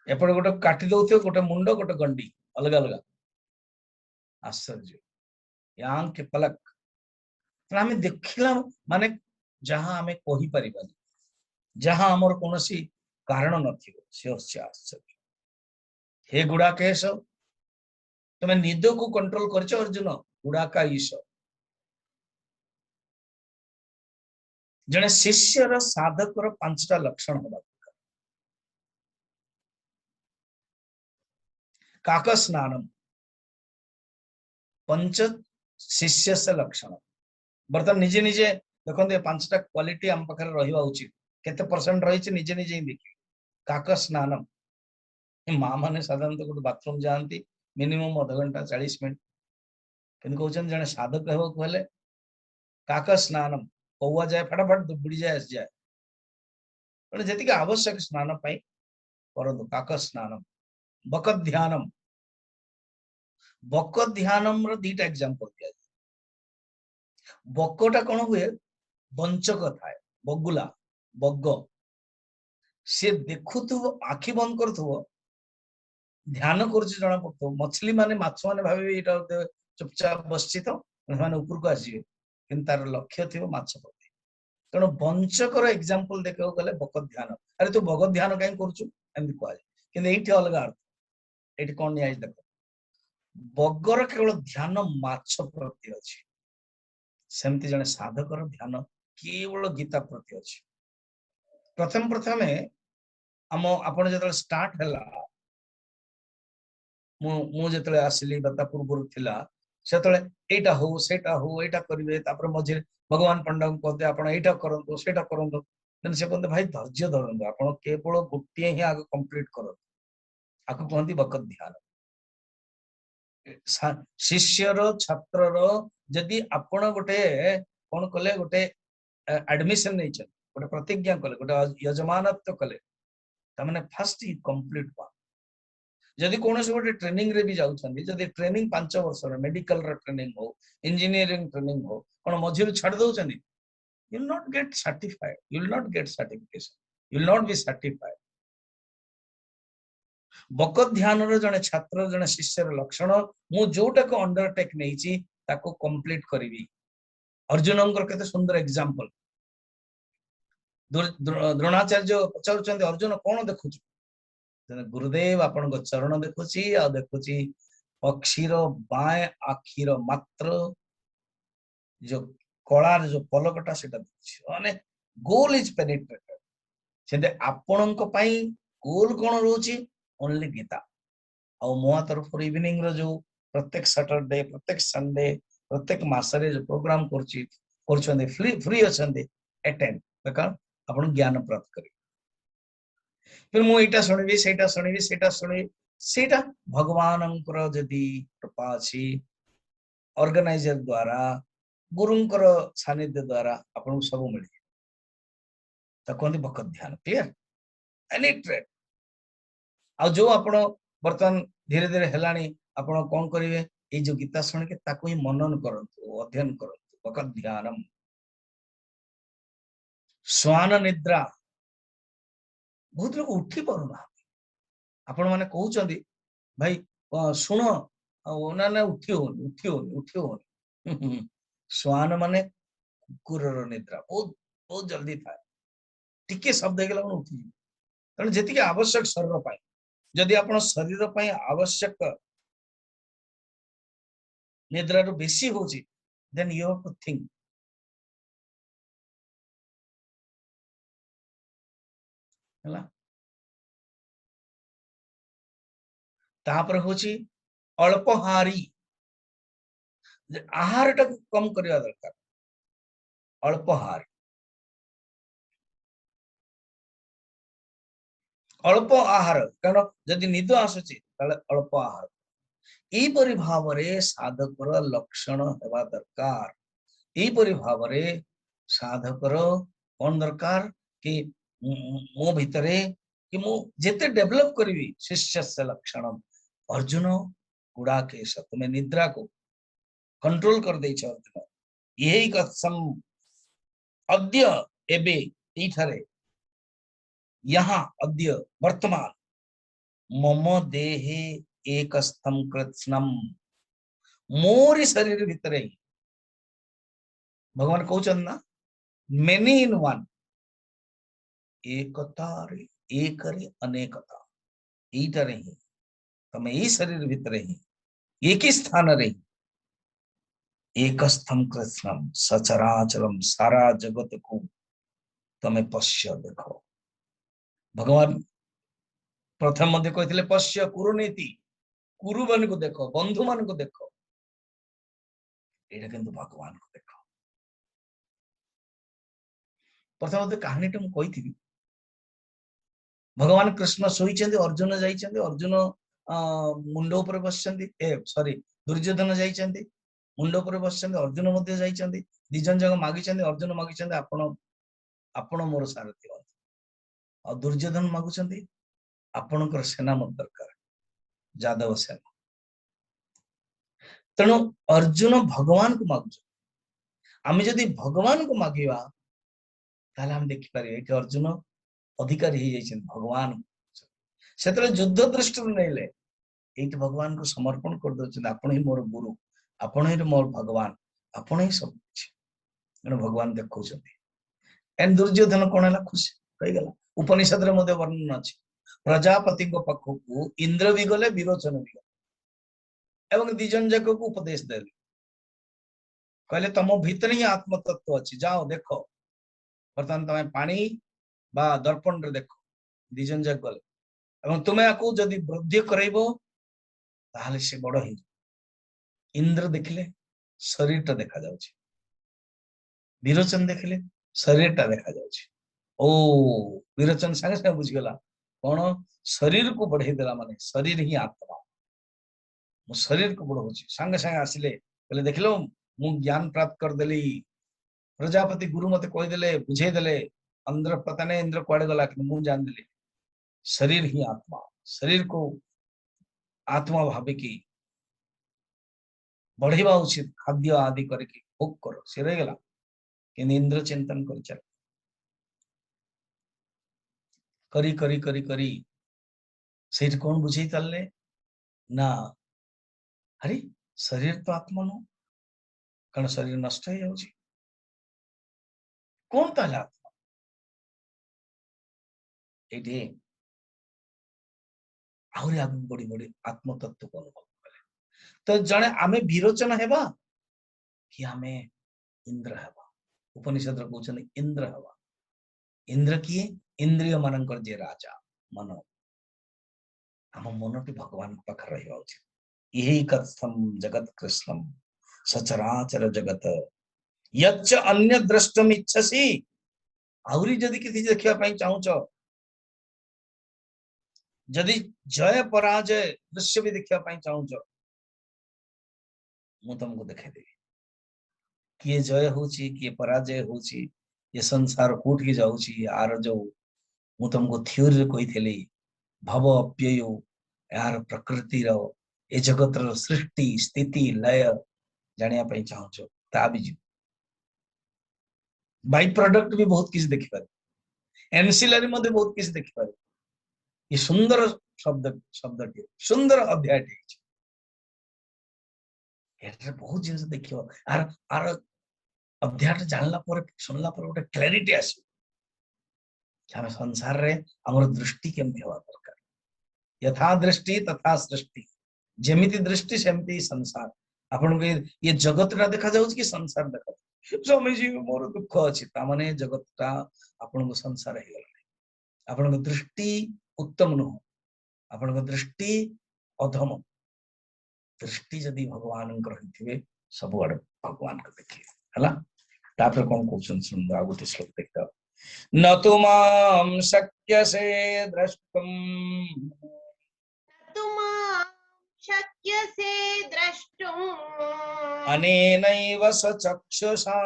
एपटे गोटे काटी दौथे गोटे मुंड गोटे गंडी अलग अलग आश्चर्य यहाँ के पलक आम देखला माने जहाँ आम कही पारिबानी जहाँ आमर कौन कारण नथिबो से आश्चर्य हे गुड़ाकेश तुम्हें निद को कंट्रोल करछ अर्जुन गुड़ाका ईश जने शिष्यर साधकर 5टा लक्षण होगा काक स्नानम पंच शिष्य से लक्षण बर्तमान निजे निजे देखते 5टा क्वालिटी आम पाखे रहा उचित केते परसेंट रही निजे निजे ही देखिए काक स्नानम माँ मैंने साधारणतः गोटे बाथरूम जाती मिनिमम अध घंटा 40 मिनट कि कहते जड़े साधक कहले काक स्नानम कौआ जाए फटाफट बुड़ी जाए आस जाए जी आवश्यक स्नान परंतु काक स्नानम बक ध्यानम बक ध्यानम दीटा एग्जांपल दिया बकटा कौन हुए वंचक थाए बगुला बग सी देखु आखि बंद कर ध्यान कर जना पड़ो मछली माने माछ माने भावे ये चुपचाप बस तो ऊपर को आसवे कि तार लक्ष्य थी माछ प्रति तेणु वंचकर एग्जांपल देखा गले बक ध्यान अरे तू बग ध्यान कहीं करमती कहे कि अलग अर्थ ये कौन नहीं देख बगर केवल ध्यान माछ प्रति अच्छी सेमती जने साधकर ध्यान केवल गीता प्रति अच्छी प्रथम प्रथम आम आप जो स्टार्ट है मुझे आसली बता पूर्व थिला से एटा हो सेटा हो एटा करेंगे मझे भगवान पंडा को कहते आप एटा करूँ सेटा करूँ से कहते भाई धैर्य धरतु आप केवल गोटे ही आग कंप्लीट कर आपको कहती बक ध्यान शिष्यर छात्र जदि आपण गोटे कौन कले गोटे एडमिशन नहीं गोटे प्रतिज्ञा कले गोटे यजमानत्व कले तमाने फर्स्ट कंप्लीट पा जदि कौन गोटे ट्रेनिंग रे भी जाउछंदी जदि ट्रेनिंग 5 वर्ष मेडिकल ट्रेनिंग हो इंजीनियरिंग ट्रेनिंग हो कौन मझिर छाड़ दउछंदी you will not get certified you will not get certification you will not be certified बक ध्यान जने छात्र जने शिष्यर लक्षण मु जोटा को अंडरटेक नहीं ताको कंप्लीट करी अर्जुन केते सुंदर एग्जांपल द्रोणाचार्य पचार अर्जुन कौन देखु गुरुदेव आपण चरण देखुची आ देखुची पक्षीर बाएं आखिर मात्र जो कलार जो पलकटा सेटा माने गोल इज पेनिट्रेटेड सेते आपणक पई गोल कोन रोची ओनली गीता आ मो तरफ इवनिंग रो जो प्रत्येक सैटरडे प्रत्येक संडे प्रत्येक मासरे जो प्रोग्राम करची करछंदे फ्री फ्री अछंदे अटेंड बेकार आपण ज्ञान प्राप्त करी फिर मु एटा सुनिबी सेटा सुनिबी सेटा सुनिबी सेटा भगवानंकर जदी कृपा अछि ऑर्गेनाइजर द्वारा गुरुंकर सानिध्य द्वारा आपन सब मिले कहते भगवत ध्यान क्लियर एनी ट्रेड आ जो आपण बर्तन धीरे धीरे हेलानी आपण कौन करिवे ए जो गीता सुन के ताको ही मनन करंतु अध्ययन करंतु भगवत ध्यानम स्वान निद्रा बहुत लोग उठी परुना आपण माने कहउचंदी भाई सुन ना ना उठी स्वान माने कुकुर निद्रा बहुत बहुत जल्दी था टिके शब्द हेगला उठी कारण जेतिके आवश्यक शरीर पाए जदि आपण शरीर पाए आवश्यक निद्रा रो बेसी होची then you have to think हला तापर होची अल्पहारी आहार टा कम करया दरकार अल्पहार अल्प आहार कारण जदि निद आसुची ताले अल्प आहार एपरि भावरे साधकर लक्षण हेबा दरकार एपरि भावरे साधकर कोन दरकार कि मो भितरे कि मु जेते डेवलप करबी शिष्यस्य लक्षणम अर्जुन गुड़ाकेश तुम्हें निद्रा को कंट्रोल कर दे अर्जुन यही कसम अद्य एबे इथरे यहाँ अद्य वर्तमान मम देहे एक स्तम कृत्स्नम मोरी शरीर भितरे भगवान कहउछन ना मेनी इन वन एकता रे एक रे अनेकता ईटा रे ही तमे ई शरीर भितरे ही एक ही स्थान रे एक स्तम कृत्स्नम सचराचरम सारा जगत को तमे पश्य देखो भगवान प्रथम मध्य कहते पश्य कुरुनीति कुरु मान को देखो बंधु मान को देखो एटा किंतु भगवान को देखो प्रथम मध्य कहानी टा मुझे भगवान कृष्ण शोइचंदी अर्जुन जाइचंदी अर्जुन मुंड ऊपर बसचंदी सॉरी दुर्योधन जाइचंदी मुंड ऊपर बसचंदी अर्जुन मध्य जाइचंदी दिजन जग मागिचंदी अर्जुन मागिचंदी आपण आपण मोर सारथी और दुर्योधन मागुचंदी आपणकर सेना मत दरकार जादव सेना तेणु अर्जुन भगवान को मागुच आम जदि भगवान को मागिवा ताले हम देखि पारे कि अर्जुन अधिकारी ही जाइछन भगवान सेतरे युद्ध दृष्टि नैले एट भगवान को समर्पण कर दउछन आपण ही मोर गुरु आपण ही मोर भगवान आपण ही सब कुछ तेणु भगवान देखौछथि एंड दुर्योधन कोन हला खुशी कहि गेला उपनिषद रे मध्ये वर्णन अछि प्रजापति को पक्ष को इंद्र भी गले विरोचन भी गले एवं दिजन जग को उपदेश देले कहले तम भीतर ही आत्म तत्व अछि जाओ देखो बर्तमान तमे पानी बा दर्पण रे देखो दिजन जग गले एवं तुमे आकु जदि वृद्धि करैबो ताले से बड़ ही इंद्र देखले शरीर टा देखा जाउछि विरोचन देखले शरीर टा देखा जाउछि ओ विरोचन संगे संगे बुझ गेला कौन शरीर को बढ़े देला माने शरीर ही आत्मा मु शरीर को बढ़ौछि संगे संगे आसिले कहले देखलो मु ज्ञान प्राप्त कर देली प्रजापति गुरु मते कहि देले बुझे देले अंदर पता नहीं इंद्र कुआडे गला कि मु जान देली शरीर ही आत्मा शरीर को आत्मा भावे की बढ़िबा उचित खाद्य आदि करके भोग करो से रह गेला कि इंद्र चिंतन कर चल करी करी करी करी सेठ कौन बुझे चलले ना अरे शरीर तो आत्मा नो कारण शरीर नष्ट हो जाउछि कौन ताले आत्मा एठी आहरी आगु बढ़ी बढ़ी आत्म तत्व को अनुभव कले तो जने आमे विरोचन हेबा कि आमे इंद्र हेबा उपनिषद रे कहउछन इंद्र हेबा इंद्र किए इंद्रिय मानकर जे राजा मन आम मनटी भगवान पाखर रहिबा उचित यही कथम जगत कृष्णम सचराचर जगत यच्च अन्य द्रष्टुम इच्छसि आउरी जदि किछि देखिया पई चाहूछ जदि जय पराजय दृश्य भी देखिया पई चाहूछ मु तुमको देखाई देबी किए जय होची किए पराजय होची ये संसार कोट की जाउची आर जो मु तुमको थ्योरी रे कहिथेली भव अप्यय यार प्रकृति रो ए जगत रो सृष्टि स्थिति लय जानिया पई चाहूछ ता भी जी बाय प्रोडक्ट भी बहुत किछ देखि पारे एनसिलरी मध्ये बहुत किछ देखि पारे ये सुंदर शब्द सुंदर अध्याय बहुत जिन देखियो आर आर अध्याय जानला पर सुनला पर गोटे क्लैरिटी आसी हम संसार रे हमर दृष्टि केमति होवा दरकार यथा दृष्टि तथा सृष्टि जेमिति दृष्टि सेमति संसार आपन के ये जगत रा देखा जाउछ कि संसार देखा स्वामी जी मोर दुख अछि ता माने जगत ता आपन को संसार हे गेला आपन को दृष्टि उत्तम न आपन को दृष्टि अधम दृष्टि जदि भगवान रही सब आड़े भगवान को देखिए है तापर कौन क्वेश्चन सुन आ गोटे श्लोक देखता न तो माम शक्य से द्रष्टुम तुमां शक्यसे द्रष्टुम् अनेनैव स्वचक्षुषा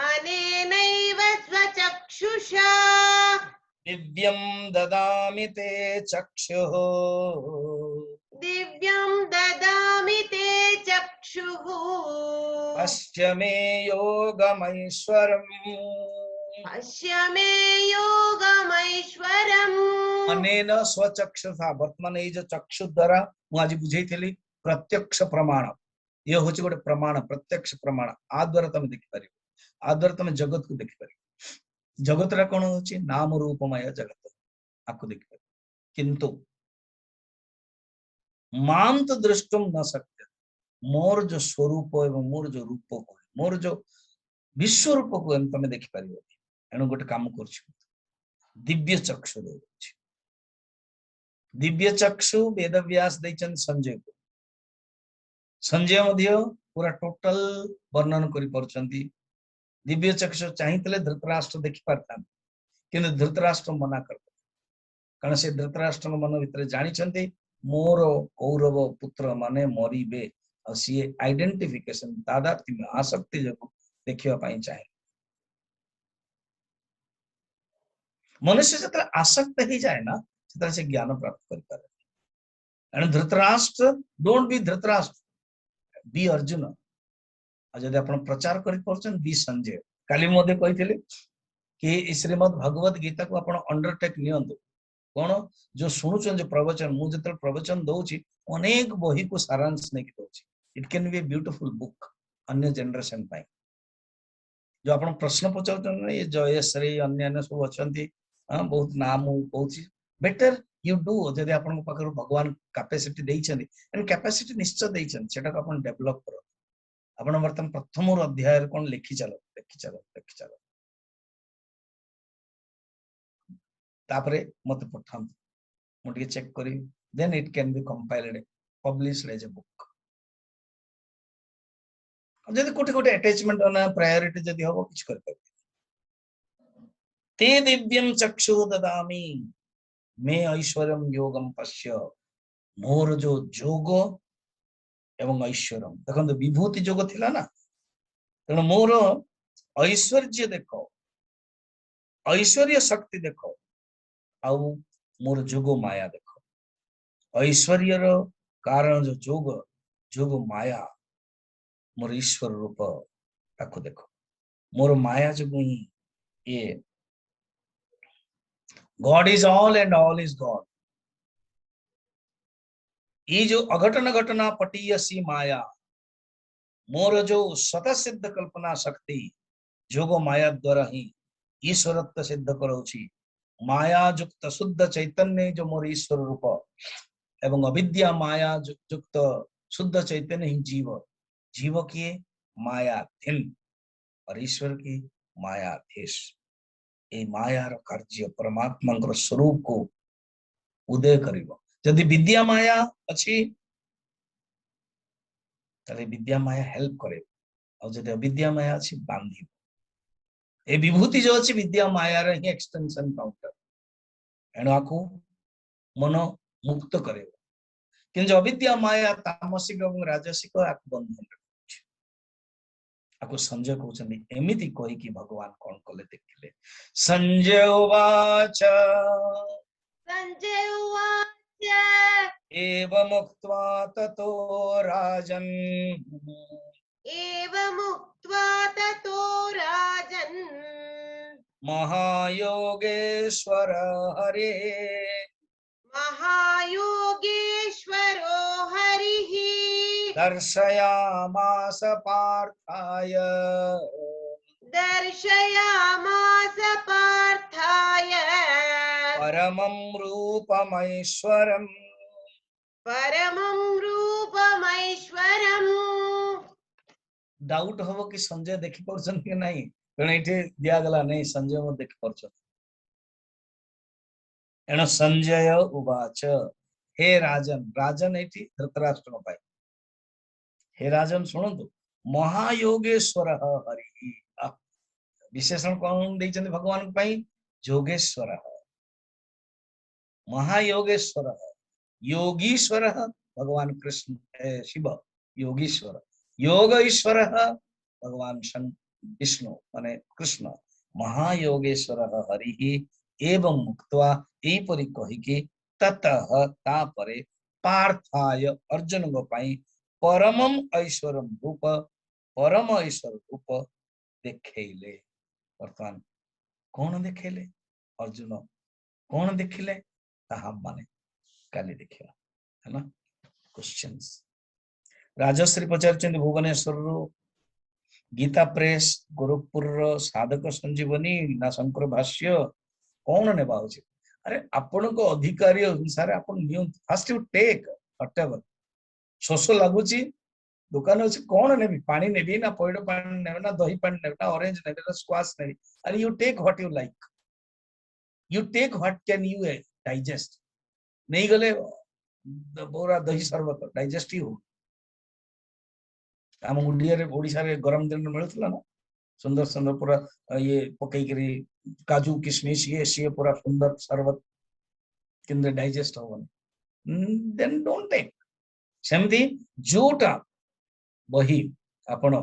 अनेनैव स्वचक्षुषा दिव्यं ददामि ते चक्षुः दिव्यं ददामि ते चक्षुः पश्य मे योगमैश्वरम् पश्य मे योगमैश्वरम् अनेन स्वचक्षुषा वर्तमान ये जो चक्षु द्वारा मु आज बुझेइथली प्रत्यक्ष प्रमाण ये होची गोटे प्रमाण प्रत्यक्ष प्रमाण आ द्वारा तुम देखि परिबो आ द्वारा तुम जगत को देखि परिबो जगत रा कोन होची नाम रूपमय जगत आको देखि परिबो किंतु माम तो दृष्टुम न सकते मोर जो स्वरूप एवं मोर जो रूप को मोर जो विश्व रूप को तुम देखि परिबो एनु गोटे काम करछु दिव्य चक्षु देउछि दिव्य चक्षु वेद व्यास दैचन संजय को संजय मध्य पूरा टोटल वर्णन करि परछंती दिव्य चक्षु चाहितले धृतराष्ट्र देखि परता किंतु धृतराष्ट्र मना कर कारण से धृतराष्ट्र मन भीतर जानि छंती मोर कौरव पुत्र माने मरिबे आ सी आइडेंटिफिकेशन तादात्म्य आसक्ति जो देखिवा पई चाहे मनुष्य जत आसक्त ही जाए ना से से ज्ञान प्राप्त कर पारे and Dhritarashtra don't be Dhritarashtra be Arjun आ जदि आपण प्रचार करि परछन बी संजय काली मध्ये कहिथिले कि श्रीमद् भगवत गीता को आपण अंडरटेक नियंतु कोन जो सुनुचन जो प्रवचन मु जत प्रवचन दउची अनेक बही को सारांश नै कि दउची it can be a beautiful book अन्य जनरेशन पाई जो आपण प्रश्न पचाउछन ये जयश्री अन्य सब अछंती बहुत नाम कहूँ बेटर यू डू जदि आपण पाखर भगवान कैपेसिटी देइछन एंड कैपेसिटी निश्चय देइछन सेटा को आपण डेवलप करो आपण वर्तमान प्रथम अध्याय कोन लिखि चलो तापरे मते पठाम मुझे चेक करी then it can be compiled published as a book जदि कोटे कोटे अटैचमेंट ना प्रायोरिटी जदि हो किछ कर पाए ते दिव्यम चक्षु ददामि मे ऐश्वर्यम योगम पश्य मोर जो जोग एवं ऐश्वर्यम देखो विभूति जोग थिला ना तेणु मोर ऐश्वर्य देखो ऐश्वर्य शक्ति देखो आउ मोर जोग माया देखो ऐश्वर्य रो कारण जो जोग जोग माया मोर ईश्वर रूप ताको देखो मोर माया जो ये God is all and all is God ये जो अघटन घटना पटीयसी माया मोर जो स्वतः सिद्ध कल्पना शक्ति जोग माया द्वारा ही ईश्वरत्व सिद्ध करोछि माया युक्त शुद्ध चैतन्य जो मोर ईश्वर रूप एवं अविद्या माया युक्त शुद्ध चैतन्य ही जीव। जीव किए मायाधीन और ईश्वर की मायाधीश। ए मायार कार्य परमात्मा स्वरूप को उदय करिवो। यदि विद्या माया अच्छी ताले विद्या माया हेल्प करे और जदि अविद्या माया अच्छी बांधी। ए विभूति जो अच्छी विद्या माया रे ही एक्सटेंशन काउंटर एणु आकु मन मुक्त करे। किंतु अविद्या माया तामसिक और राजसिक आकु बंधन रखुछि। आकु संजय कहउछन्ति एमिति कहि कि भगवान कोन कले देखिले। संजय उवाच संजय उवाच एवमुक्त्वा ततो राजन् एवमुक्त्वा ततो राजन् महायोगेश्वर हरे महायोगेश्वरो हरिः दर्शयामास पार्थाय दर्शयामास पार्थाय परमं रूपमैश्वरम्। परमं रूपमैश्वरम्। डाउट हबो कि संजय देखि परछन कि नहीं कारण एठे दिया गला नहीं संजय म देखि परछन। एण संजय उवाच हे राजन। राजन एठी धृतराष्ट्र पाई। हे राजन सुनंतु महायोगेश्वर हरि विशेषण कौन देइछन्ति भगवान पाई योगेश्वर महायोगेश्वर योगीश्वर भगवान कृष्ण शिव योगीश्वर योग ईश्वर भगवान विष्णु माने कृष्ण महायोगेश्वर हरि एवं मुक्त्वा एपरि कहिके ततः तापरे पार्थाय अर्जुन गो पाई परमम ऐश्वरम रूप परम ऐश्वर रूप देखेले। वर्तमान कौन देखेले अर्जुन कौन देखिले ताहा माने काली देखिया है ना। क्वेश्चंस राजश्री पचारचंदी भुवनेश्वर गीता प्रेस गोरखपुर साधक संजीवनी ना शंकर भाष्य कौन नेबा होछि। अरे आपण को अधिकारी अनुसार आपण नियम फर्स्ट यू टेक व्हाटएवर शोष लागुची दुकान अछि कौन नेबी पानी नेबी ना पइडो पानी नेबी ना दही पानी नेबी ना ऑरेंज नेबी ना स्क्वाश नेबी। अरे you take what you like you take what can you digest नहीं गले पूरा दही शरबत डाइजेस्ट ही हो। आम ओडिया रे गरम दिन मिलुतला ना सुंदर सुंदर पूरा ये पकई करी काजू किशमिश ये सी पूरा सुंदर शरबत किंतु डाइजेस्ट होबनी देन डोंट टेक। सेमती जोटा बही आपण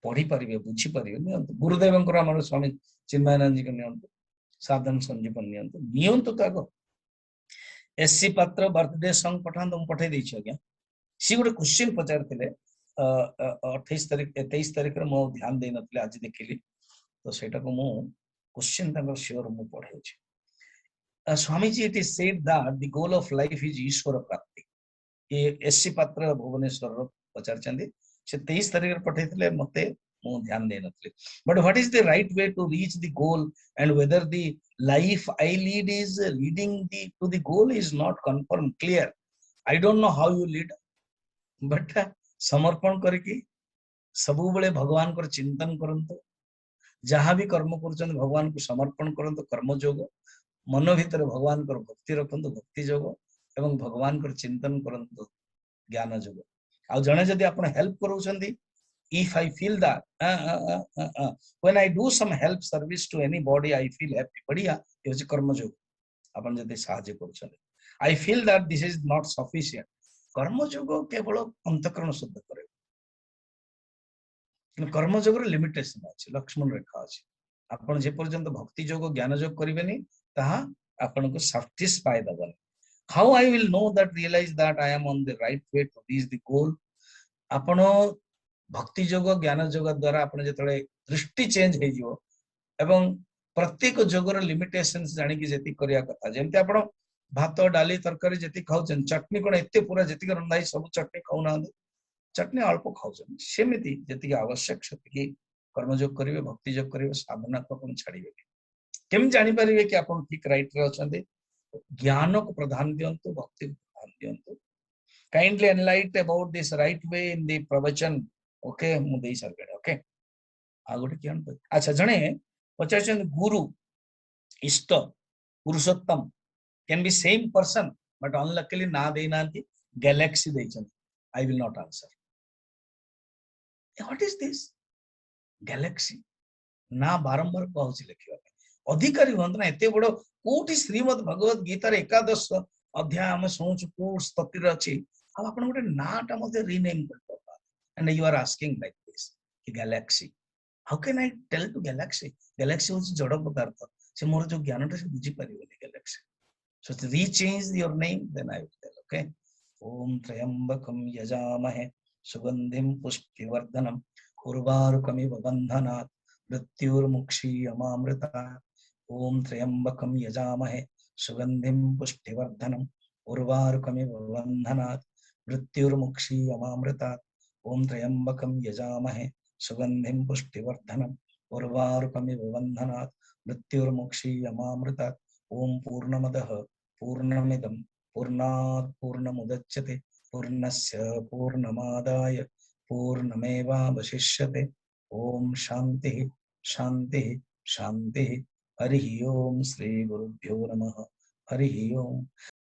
पढ़ी पारिबे बुझी पारिबे नियंतु गुरुदेवंकर हमर स्वामी चिन्मयानंद जी के नियंतु साधन संजीवन नियंतु नियंतु ताको एससी पात्र बर्थडे सॉन्ग पठान तुम पठे दै छी। सी गोटे क्वेश्चन पचारथिले 28 तारीख 23 तारीख रे मो ध्यान दे नथिले आज देखिली तो सेटा को मो क्वेश्चन तंगर श्योर मो पढे छी। Swami ji it is said that the goal of life is ईश्वर प्राप्ति। ये एससी पात्र भुवनेश्वर पचार चंदी से 23 तारीख रे पठेथिले मते मो ध्यान दे नथिले but what is the right way to reach the goal and whether the life I lead is leading the to the goal is not confirm clear. I don't know how you lead but समर्पण करके सबु बेले भगवान को चिंतन करंतु जहां भी कर्म कर भगवान को समर्पण करंतु कर्म योग मन भीतर भगवान को भक्ति रखंतु भक्ति योग एवं भगवान को चिंतन करंतु ज्ञान योग। आ जने जदि आपण help करूछंती if I feel that when I do some help service to anybody I feel happy बढ़िया ये होची कर्म योग आपण जदि सहाय्य करूछंती I feel that this is not sufficient कर्म योग केवल अंतःकरण शुद्ध करे कर्म योग लिमिटेशन अछि लक्ष्मण रेखा अछि। आपण जे पर्यंत भक्ति योग ज्ञान योग करिवेनी ताहा आपण को सैटिस्फाई दबन। How I will know that realize that I am on the right way to reach the goal. आपण भक्ति योग ज्ञान योग द्वारा आपण जेतले दृष्टि चेंज हे जिवो एवं प्रत्येक योगर लिमिटेशंस जानि कि जेति करिया कथा जेमते आपण भात डाली तरकारी जेति खाउछन चटनी कोन एते पूरा जेति रंधाई सब चटनी खाउना चटनी अल्प खाउछन सेमिति जेति आवश्यक सेति कर्म योग करिवे भक्ति योग करिवे साधना को कोन छाड़ीबे केम जानी परिवे कि आपण ठीक राइट रे अछंती ज्ञान को प्रधान दियंतु भक्ति को प्रधान दियंतु kindly enlight about this right way in the प्रवचन ओके मु देई सरबे ओके आ गोटे ज्ञान अच्छा जणे पचारछन गुरु इष्ट Purushottam can be same person but unluckily ना दे नांती गैलेक्सी देचन I will not answer what is this galaxy ना बारंबार कहूची लिखिबा अधिकारी हंत ना एते बड़ कोठी श्रीमद् भगवत गीता रे एकादश अध्याय हम सोच को स्तुति रे अछि अब आपण गोटे नाटा मध्ये रीनेम कर and you are asking like this कि galaxy how can I tell to galaxy होची जड़ पदार्थ से मोर जो ज्ञान से बुझी परिबे galaxy so rechange your name then I will tell okay ओम त्र्यंबकम यजामहे सुगंधिम पुष्टिवर्धनम उर्वारुकमिव बन्धनात् मृत्युर्मुक्षीयमामृता ओम त्र्यंबकम यजामहे सुगंधिम पुष्टिवर्धनम उर्वारुकमिव बन्धनात् मृत्युर्मुक्षीयमामृता ओम त्र्यंबकम यजामहे सुगंधिम पुष्टिवर्धनम उर्वारुकमिव बन्धनात् मृत्युर्मुक्षीयमामृता ओम पूर्णमदः पूर्णमिदं पूर्णात् पूर्णमुदच्यते पूर्णस्य पूर्णमादाय पूर्णमेवावशिष्यते ओम शांति शांति शांति हरि ओम श्री गुरुभ्यो नमः हरि ओम